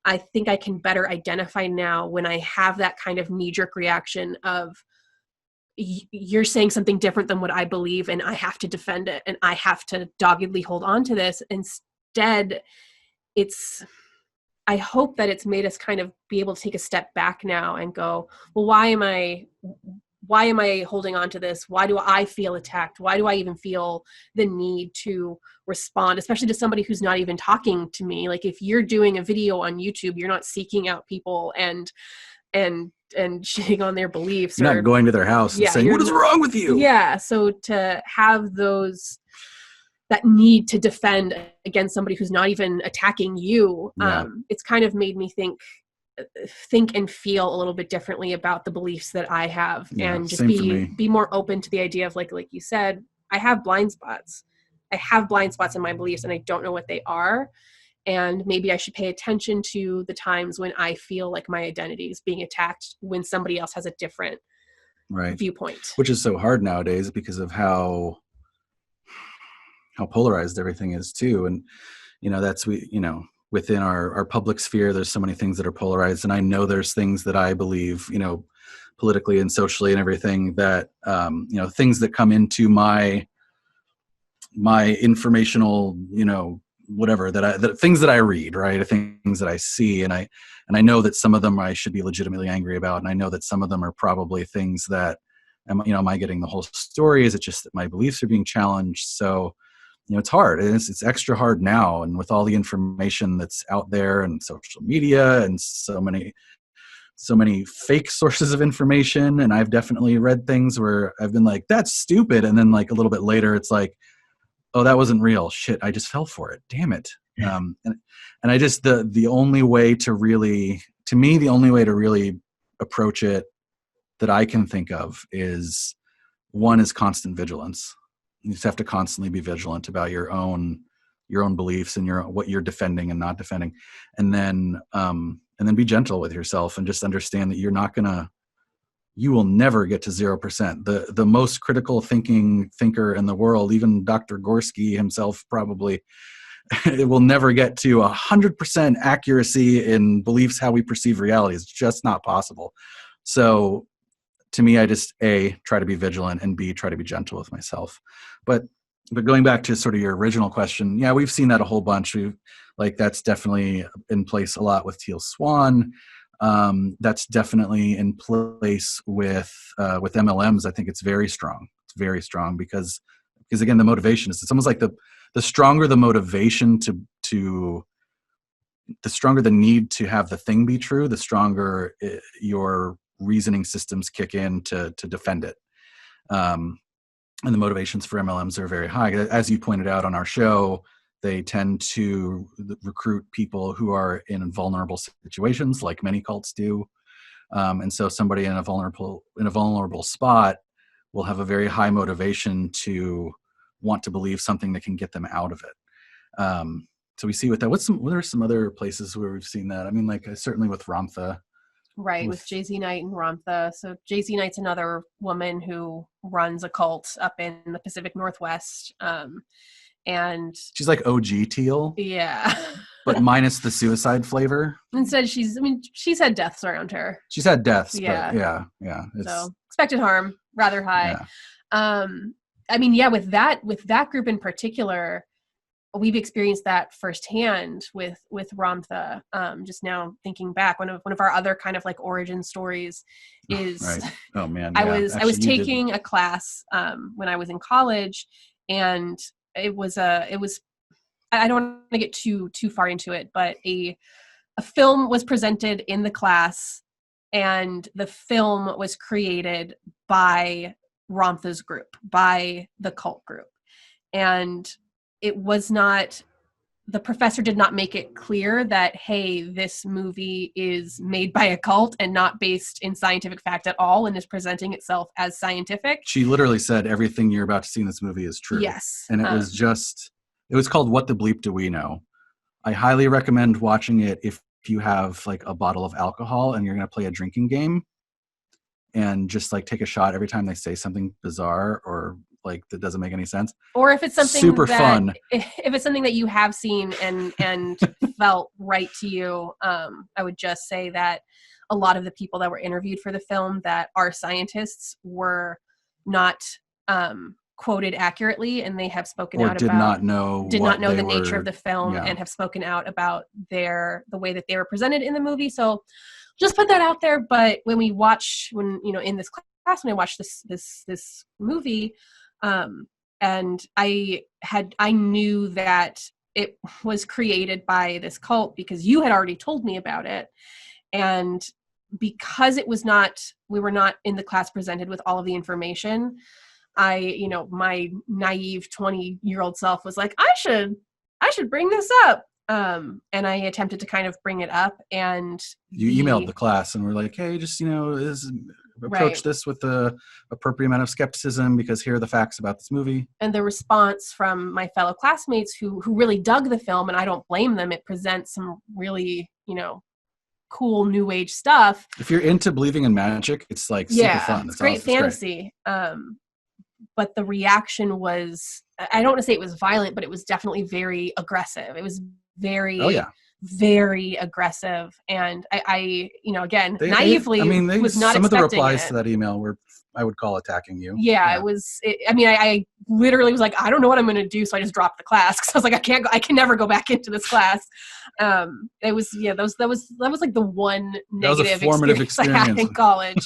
I think I can better identify now when I have that kind of knee-jerk reaction of, you're saying something different than what I believe, and I have to defend it, and I have to doggedly hold on to this. Instead, I hope that it's made us kind of be able to take a step back now and go, well, why am I holding on to this? Why do I feel attacked? Why do I even feel the need to respond, especially to somebody who's not even talking to me? Like, if you're doing a video on YouTube, you're not seeking out people and shitting on their beliefs. You're not going to their house and saying, what is wrong with you? Yeah. So to have that need to defend against somebody who's not even attacking you, it's kind of made me think and feel a little bit differently about the beliefs that I have, and just be more open to the idea of like you said, I have blind spots. I have blind spots in my beliefs, and I don't know what they are. And maybe I should pay attention to the times when I feel like my identity is being attacked when somebody else has a different viewpoint. Which is so hard nowadays because of how polarized everything is too. And, within our public sphere, there's so many things that are polarized. And I know there's things that I believe, politically and socially and everything that, things that come into my informational, whatever, that things that I read, right? Things that I see. And I know that some of them I should be legitimately angry about. And I know that some of them are probably things that Am I getting the whole story? Is it just that my beliefs are being challenged? So, it's hard. It's extra hard now. And with all the information that's out there and social media and so many fake sources of information. And I've definitely read things where I've been like, that's stupid. And then like a little bit later, it's like, oh, that wasn't real. Shit, I just fell for it. Damn it. And I just, the only way to really approach it that I can think of is, one is constant vigilance. You just have to constantly be vigilant about your own beliefs and what you're defending and not defending. And then be gentle with yourself and just understand that you will never get to 0%. The most critical thinker in the world, even Dr. Gorski himself probably, it will never get to 100% accuracy in beliefs, how we perceive reality. It's just not possible. So to me, I just try to be vigilant, and B, try to be gentle with myself. But going back to sort of your original question, yeah, we've seen that a whole bunch. That's definitely in place a lot with Teal Swan. That's definitely in place with MLMs. I think it's very strong. It's very strong because again, the motivation is, it's almost like the stronger the motivation the stronger the need to have the thing be true, the stronger your reasoning systems kick in to defend it. And the motivations for MLMs are very high. As you pointed out on our show, they tend to recruit people who are in vulnerable situations, like many cults do. And so somebody in a vulnerable spot will have a very high motivation to want to believe something that can get them out of it. So we see with that. What are some other places where we've seen that? I mean, like certainly with Ramtha. Right, with JayZ Night and Ramtha. So JayZ Night's another woman who runs a cult up in the Pacific Northwest. And she's like OG Teal. Yeah. But minus the suicide flavor. Instead, she's had deaths around her. She's had deaths, yeah. But yeah. So expected harm, rather high. Yeah. I mean, yeah, with that group in particular, we've experienced that firsthand with Ramtha. Just now thinking back, one of our other kind of like origin stories is, right. Oh man, yeah. I was taking a class when I was in college, and it was I don't want to get too far into it, but a film was presented in the class, and the film was created by Ramtha's group, by the cult group. And it was not, the professor did not make it clear that, hey, this movie is made by a cult and not based in scientific fact at all, and is presenting itself as scientific. She literally said, everything you're about to see in this movie is true. Yes. And it was called What the Bleep Do We Know? I highly recommend watching it if you have like a bottle of alcohol and you're going to play a drinking game, and just like take a shot every time they say something bizarre or like that doesn't make any sense. Or if it's something super fun. If it's something that you have seen and felt right to you, I would just say that a lot of the people that were interviewed for the film that are scientists were not quoted accurately, and they have spoken out did about not know the nature of the film, and have spoken out about the way that they were presented in the movie. So just put that out there. But when in this class, when I watched this movie, and I knew that it was created by this cult because you had already told me about it. And because we were not in the class presented with all of the information, my naive 20-year-old self was like, I should bring this up. And I attempted to kind of bring it up, and you emailed the class and were like, hey, just, approach this with the appropriate amount of skepticism, because here are the facts about this movie. And the response from my fellow classmates who really dug the film, and I don't blame them, it presents some really, cool new age stuff. If you're into believing in magic, it's like super fun. It's great fantasy. But the reaction was, I don't want to say it was violent, but it was definitely very aggressive. It was very, very aggressive. And I again, naively was not expecting it. Some of the replies to that email were, I would call, attacking you. Yeah. I literally was like, I don't know what I'm going to do. So I just dropped the class, because I was like, I can never go back into this class. It was, that was like the one negative formative experience I had in college,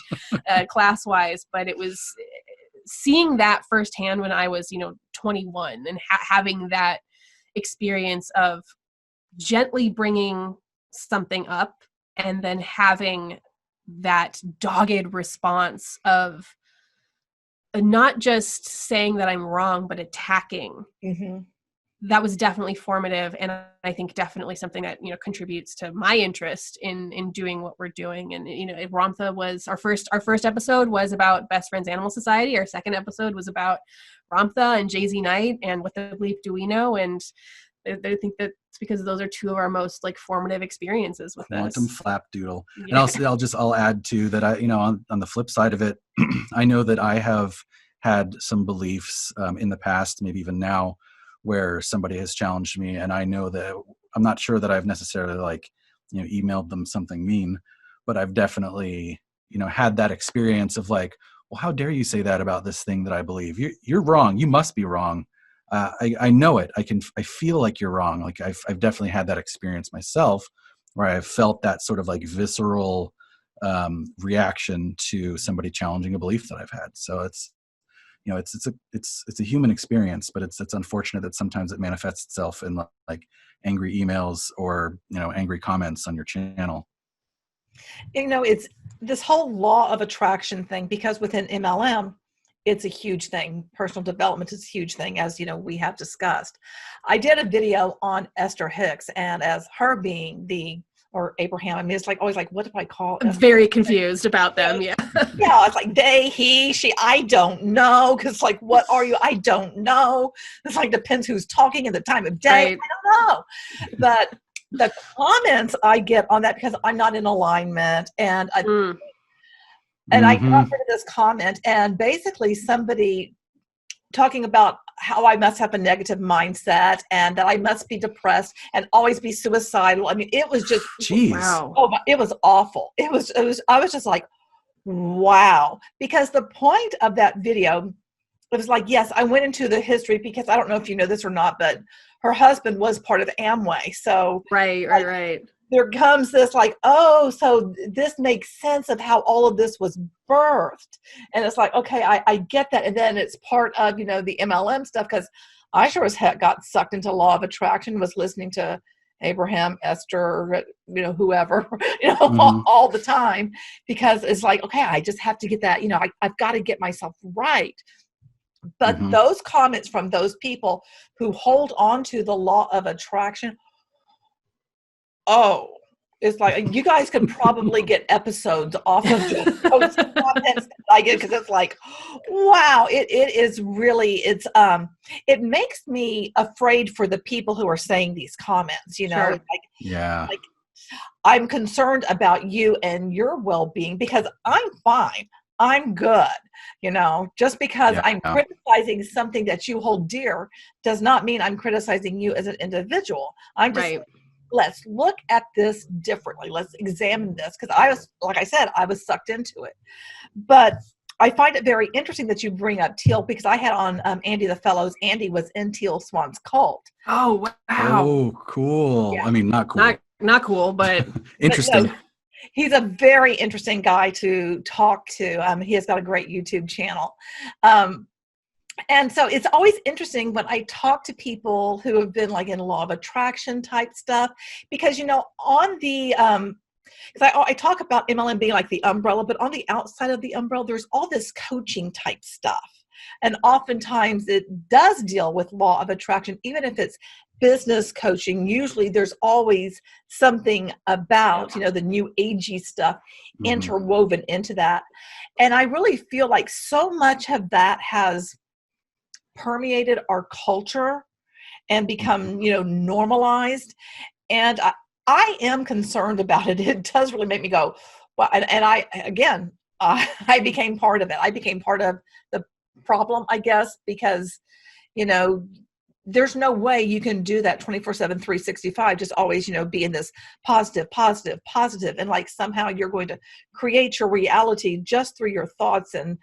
class-wise. But it was seeing that firsthand when I was, 21 and having that experience of gently bringing something up and then having that dogged response of not just saying that I'm wrong, but attacking. Mm-hmm. That was definitely formative, and I think definitely something that contributes to my interest in doing what we're doing. And Ramtha was our first episode was about Best Friends Animal Society. Our second episode was about Ramtha and JayZ Night and What the Bleep Do We Know. And I think that's because those are two of our most formative experiences with this. Quantum flapdoodle. Yeah. And I'll add to that. On the flip side of it, I know that I have had some beliefs in the past, maybe even now, where somebody has challenged me, and I know that I'm not sure that I've necessarily emailed them something mean, but I've definitely had that experience of well, how dare you say that about this thing that I believe? You're wrong. You must be wrong. I know it. I feel like you're wrong. I've definitely had that experience myself, where I've felt that sort of visceral reaction to somebody challenging a belief that I've had. So it's a human experience, but it's unfortunate that sometimes it manifests itself in angry emails or angry comments on your channel. It's this whole law of attraction thing, because within MLM, it's a huge thing. Personal development is a huge thing, as we have discussed. I did a video on Esther Hicks, and as her being or Abraham. I mean, it's always what do I call? I'm very confused about them. Yeah. Yeah. It's they, he, she, I don't know. Cause what are you? I don't know. It's depends who's talking at the time of day. Right. I don't know. But the comments I get on that, because I'm not in alignment, and I got rid of this comment, and basically somebody talking about how I must have a negative mindset and that I must be depressed and always be suicidal. I mean, it was just, wow. Oh, it was awful. It was, I was just wow. Because the point of that video, it was yes, I went into the history, because I don't know if you know this or not, but her husband was part of Amway. So right. There comes this oh, so this makes sense of how all of this was birthed. And it's okay, I get that. And then it's part of, the MLM stuff, because I sure as heck got sucked into law of attraction, was listening to Abraham, Esther, whoever, all the time, because it's okay, I just have to get that, I've got to get myself right. But those comments from those people who hold on to the law of attraction, oh, it's you guys could probably get episodes off of those comments that I get, because it's wow, it is really, it makes me afraid for the people who are saying these comments, Sure. Yeah. I'm concerned about you and your well-being, because I'm fine. I'm good. Just because I'm criticizing something that you hold dear does not mean I'm criticizing you as an individual. I'm just right. Let's look at this differently. Let's examine this, because I was, like I said, I was sucked into it. But I find it very interesting that you bring up Teal, because I had on Andy the Fellows. Andy was in Teal Swan's cult. Oh, wow. Oh, cool. Yeah. I mean, not cool. Not cool, but interesting. But no, he's a very interesting guy to talk to. He has got a great YouTube channel. And so it's always interesting when I talk to people who have been in law of attraction type stuff, because, on the, because I talk about MLM being the umbrella, but on the outside of the umbrella, there's all this coaching type stuff. And oftentimes it does deal with law of attraction, even if it's business coaching. Usually there's always something about, the new agey stuff interwoven into that. And I really feel so much of that has permeated our culture and become, normalized. And I am concerned about it. It does really make me go, well, and I became part of it. I became part of the problem, I guess, because, there's no way you can do that 24/7, 365, just always, be in this positive. And somehow you're going to create your reality just through your thoughts. And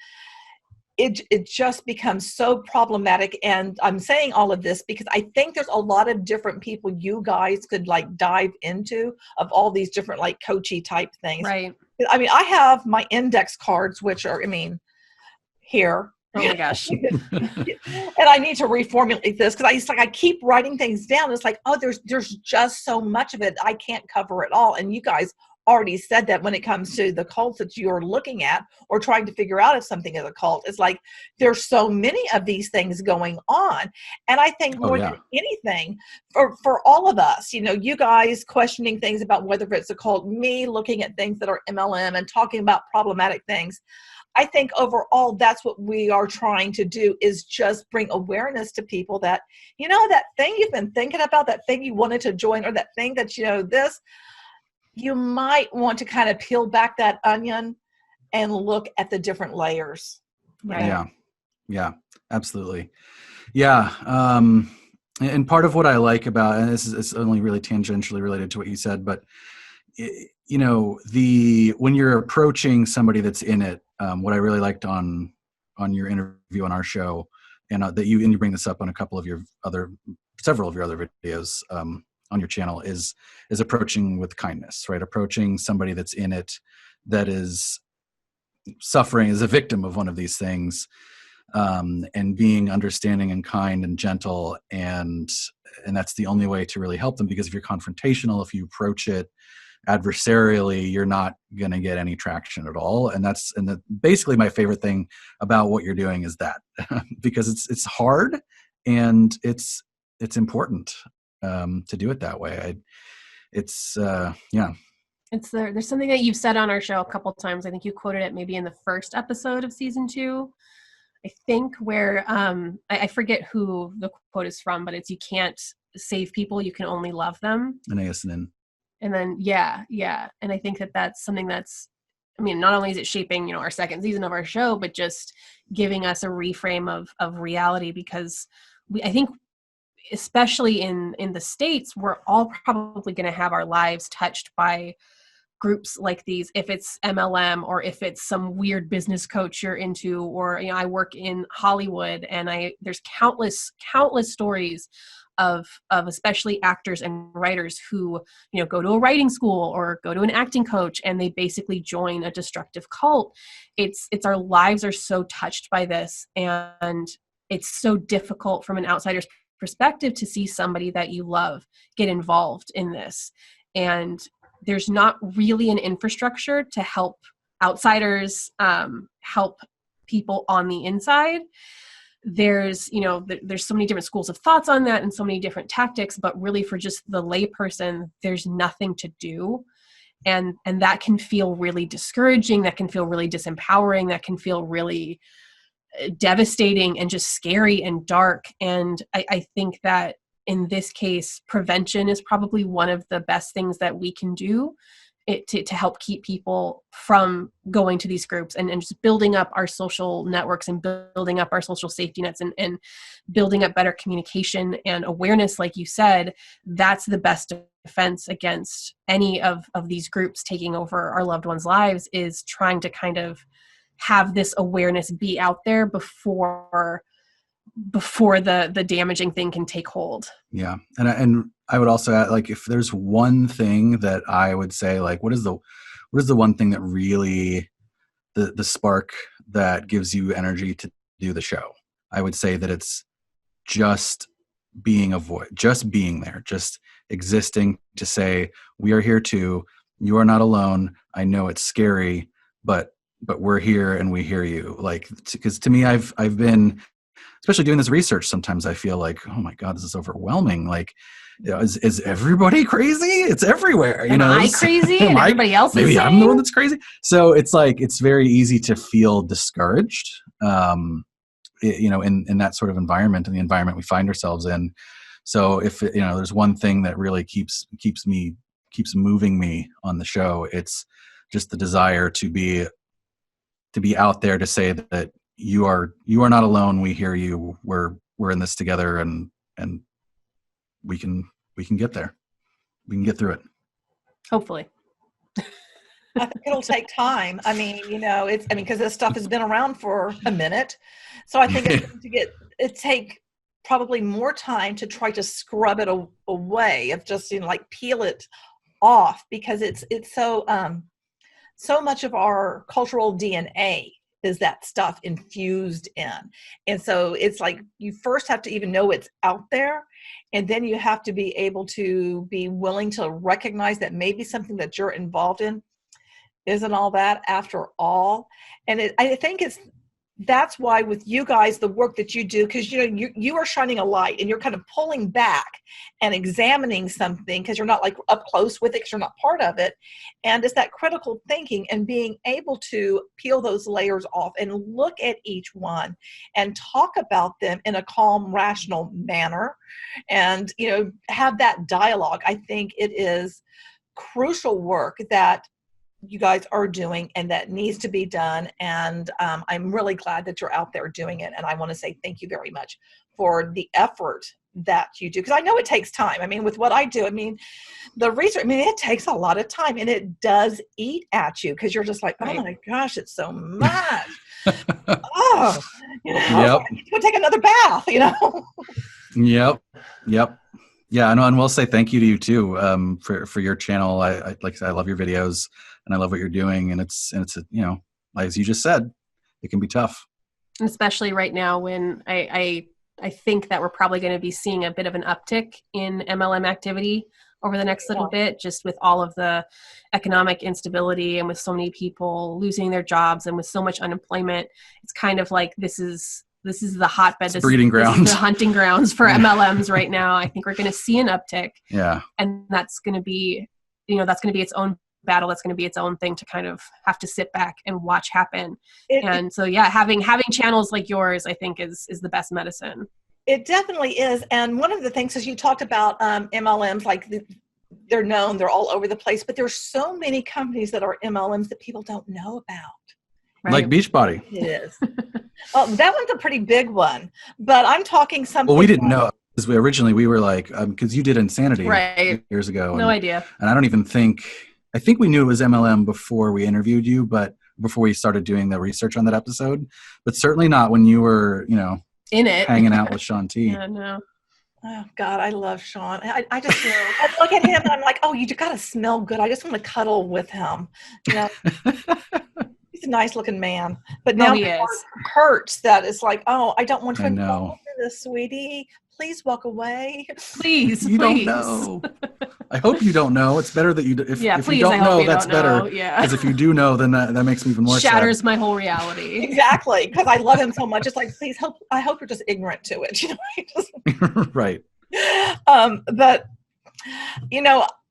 it just becomes so problematic. And I'm saying all of this because I think there's a lot of different people you guys could like dive into of all these different like coachy type things. Right. I mean, I have my index cards, which are, I mean, here. Oh my gosh. And I need to reformulate this because I keep writing things down. It's like, oh, there's just so much of it. I can't cover it all. And you guys already said that when it comes to the cults that you're looking at or trying to figure out if something is a cult. It's like there's so many of these things going on. And I think more than anything, for all of us, you know, you guys questioning things about whether it's a cult, me looking at things that are MLM and talking about problematic things, I think overall that's what we are trying to do, is just bring awareness to people that, you know, that thing you've been thinking about, that thing you wanted to join, or that thing that, you know, this, you might want to kind of peel back that onion and look at the different layers. Right? Yeah, absolutely. Yeah. And part of what I like about, and this is, it's only really tangentially related to what you said, but you know, when you're approaching somebody that's in it, what I really liked on your interview on our show, and that you bring this up on several of your other videos on your channel, is approaching with kindness, right? Approaching somebody that's in it, that is suffering, is a victim of one of these things, and being understanding and kind and gentle, and that's the only way to really help them. Because if you're confrontational, if you approach it adversarially, you're not going to get any traction at all. And basically my favorite thing about what you're doing is that, because it's hard and it's important to do it that way. There's something that you've said on our show a couple of times. I think you quoted it maybe in the first episode of season 2, I think, where I forget who the quote is from, but it's, you can't save people, you can only love them. And then, yeah. And I think that that's something that's, I mean, not only is it shaping, you know, our second season of our show, but just giving us a reframe of reality, because I think, especially in the States, we're all probably going to have our lives touched by groups like these, if it's MLM or if it's some weird business coach you're into, or, you know, I work in Hollywood, and there's countless stories of especially actors and writers who, you know, go to a writing school or go to an acting coach, and they basically join a destructive cult. It's our lives are so touched by this, and it's so difficult from an outsider's perspective to see somebody that you love get involved in this. And there's not really an infrastructure to help outsiders, help people on the inside. There's, you know, there's so many different schools of thoughts on that and so many different tactics, but really for just the layperson, there's nothing to do. And that can feel really discouraging. That can feel really disempowering. That can feel really devastating and just scary and dark. And I think that in this case, prevention is probably one of the best things that we can do to help keep people from going to these groups, and just building up our social networks and building up our social safety nets, and building up better communication and awareness. Like you said, that's the best defense against any of these groups taking over our loved ones' lives, is trying to kind of have this awareness be out there before the damaging thing can take hold. Yeah. And I would also add, like, if there's one thing that I would say, like, what is the one thing that really, the spark that gives you energy to do the show? I would say that it's just being a voice, just being there, just existing to say, we are here too. You are not alone. I know it's scary, but we're here and we hear you. Like, because to me, I've been, especially doing this research, sometimes I feel like, oh my God, this is overwhelming. Like, you know, is everybody crazy? It's everywhere. You know, am I crazy? And everybody else maybe is I'm the one that's crazy. So it's like, it's very easy to feel discouraged, you know, in that sort of environment, in the environment we find ourselves in. So if, you know, there's one thing that really keeps moving me on the show, it's just the desire to be out there to say that you are not alone. We hear you. We're in this together, and we can get there. We can get through it. Hopefully. I think it'll take time. I mean, because this stuff has been around for a minute. So I think it's going to take probably more time to try to scrub it away, of just, like peel it off, because it's so much of our cultural DNA is that stuff infused in. And so it's like, you first have to even know it's out there. And then you have to be able to be willing to recognize that maybe something that you're involved in isn't all that after all. And I think that's why with you guys, the work that you do, because you are shining a light and you're kind of pulling back and examining something, because you're not like up close with it, because you're not part of it. And it's that critical thinking and being able to peel those layers off and look at each one and talk about them in a calm, rational manner, and have that dialogue. I think it is crucial work that you guys are doing and that needs to be done. And I'm really glad that you're out there doing it. And I want to say thank you very much for the effort that you do, because I know it takes time. I mean, with what I do, the research, it takes a lot of time, and it does eat at you, because you're just like, oh my gosh, it's so much. Oh, Yep. Go take another bath, Yep. Yeah, and we'll say thank you to you too, for your channel. I like I said, I love your videos, and I love what you're doing, and it's as you just said, it can be tough, especially right now when I think that we're probably going to be seeing a bit of an uptick in MLM activity over the next little bit, just with all of the economic instability and with so many people losing their jobs and with so much unemployment. It's kind of like this is the hotbed, this breeding grounds, this is the hunting grounds for MLMs right now. I think we're going to see an uptick. Yeah. And that's going to be, that's going to be its own battle. That's going to be its own thing to kind of have to sit back and watch happen. So having channels like yours, I think is the best medicine. It definitely is. And one of the things is, you talked about MLMs, like they're known, they're all over the place, but there's so many companies that are MLMs that people don't know about. Right? Like Beachbody. It is. Well, that one's a pretty big one, but I'm talking something. Well, we didn't know, because we were like, because you did Insanity years ago. No idea. And I don't even I think we knew it was MLM before we interviewed you, but before we started doing the research on that episode, but certainly not when you were, in it, hanging out with Shaun T. Yeah, no. Oh God, I love Shaun. I just I look at him and I'm like, oh, you gotta smell good. I just want to cuddle with him. He's a nice looking man, but now he is. Hurts that it's like, oh, I don't want to know this, sweetie. Please walk away. Please, you don't know. I hope you don't know. It's better that you. If you don't know, that's better. Yeah. Because if you do know, then that makes me even more shatters sad. my whole reality. Exactly, because I love him so much. It's like, please I hope you're just ignorant to it. Right. But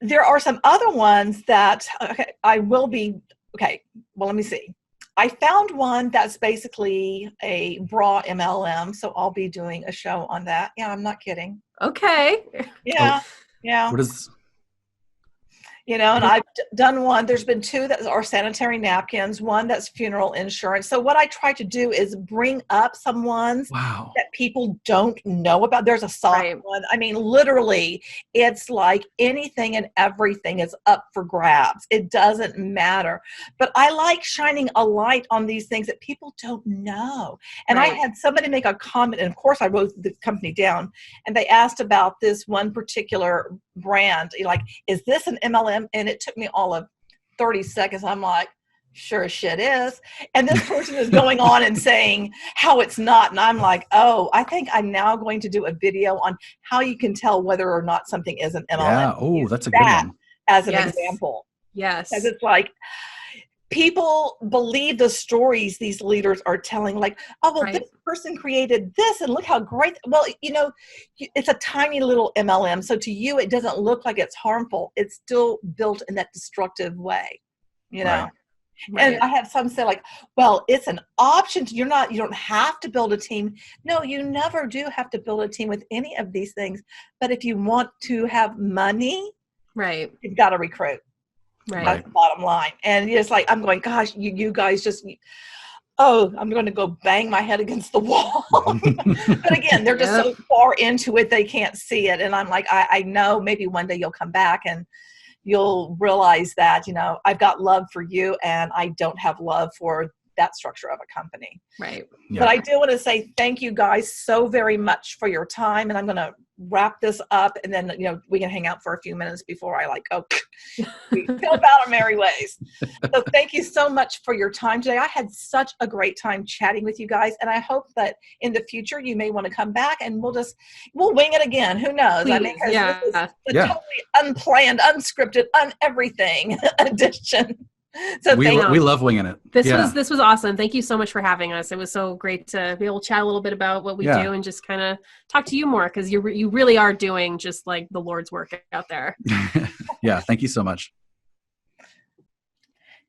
there are some other ones that I will be. Okay, well, let me see. I found one that's basically a bra MLM, so I'll be doing a show on that. Yeah, I'm not kidding. Okay. Yeah, yeah. What is? And I've done one. There's been two that are sanitary napkins, one that's funeral insurance. So what I try to do is bring up some ones that people don't know about. There's a soft one. Literally, it's like anything and everything is up for grabs. It doesn't matter. But I like shining a light on these things that people don't know. And I had somebody make a comment, and of course I wrote the company down, and they asked about this one particular brand. Like, is this an MLM? And it took me all of 30 seconds. I'm like, sure as shit is. And this person is going on and saying how it's not. And I'm like, oh, I think I'm now going to do a video on how you can tell whether or not something is an MLM. Yeah. Oh, that's a good one. As an example. Yes. Because it's like, people believe the stories these leaders are telling, like, oh, well, this person created this and look how great. Well, it's a tiny little MLM. So to you, it doesn't look like it's harmful. It's still built in that destructive way, Right. And I have some say like, well, it's an option. You don't have to build a team. No, you never do have to build a team with any of these things. But if you want to have money, you've got to recruit. Right. That's the bottom line. And it's like, I'm going, gosh, you guys just, I'm going to go bang my head against the wall. But again, they're just so far into it, they can't see it. And I'm like, I know maybe one day you'll come back and, you'll realize that, I've got love for you and I don't have love for that structure of a company. Right. Yeah. But I do want to say thank you guys so very much for your time. And I'm going to wrap this up, and then, we can hang out for a few minutes before I we go about our merry ways. So thank you so much for your time today. I had such a great time chatting with you guys. And I hope that in the future, you may want to come back and we'll wing it again. Who knows? Please, This is a totally unplanned, unscripted, everything edition. So we love winging it. This was awesome. Thank you so much for having us. It was so great to be able to chat a little bit about what we do and just kind of talk to you more, because you really are doing just like the Lord's work out there. Yeah, thank you so much.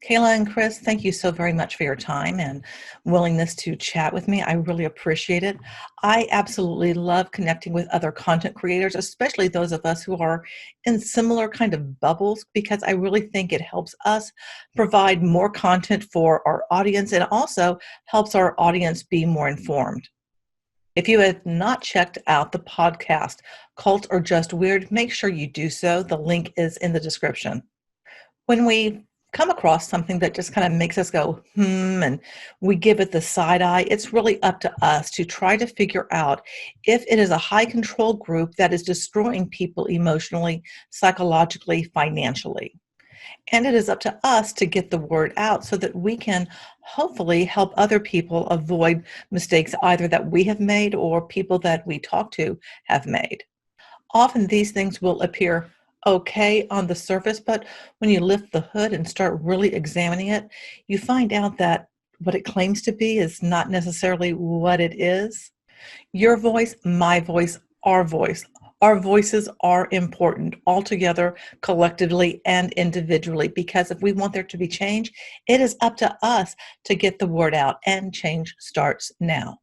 Kayla and Chris, thank you so very much for your time and willingness to chat with me. I really appreciate it. I absolutely love connecting with other content creators, especially those of us who are in similar kind of bubbles, because I really think it helps us provide more content for our audience, and also helps our audience be more informed. If you have not checked out the podcast, Cult or Just Weird, make sure you do so. The link is in the description. When we come across something that just kind of makes us go, and we give it the side eye, it's really up to us to try to figure out if it is a high control group that is destroying people emotionally, psychologically, financially. And it is up to us to get the word out so that we can hopefully help other people avoid mistakes either that we have made or people that we talk to have made. Often these things will appear okay on the surface, but when you lift the hood and start really examining it, you find out that what it claims to be is not necessarily what it is. Your voice, my voice, our voices are important altogether, collectively and individually, because if we want there to be change, it is up to us to get the word out, and change starts now.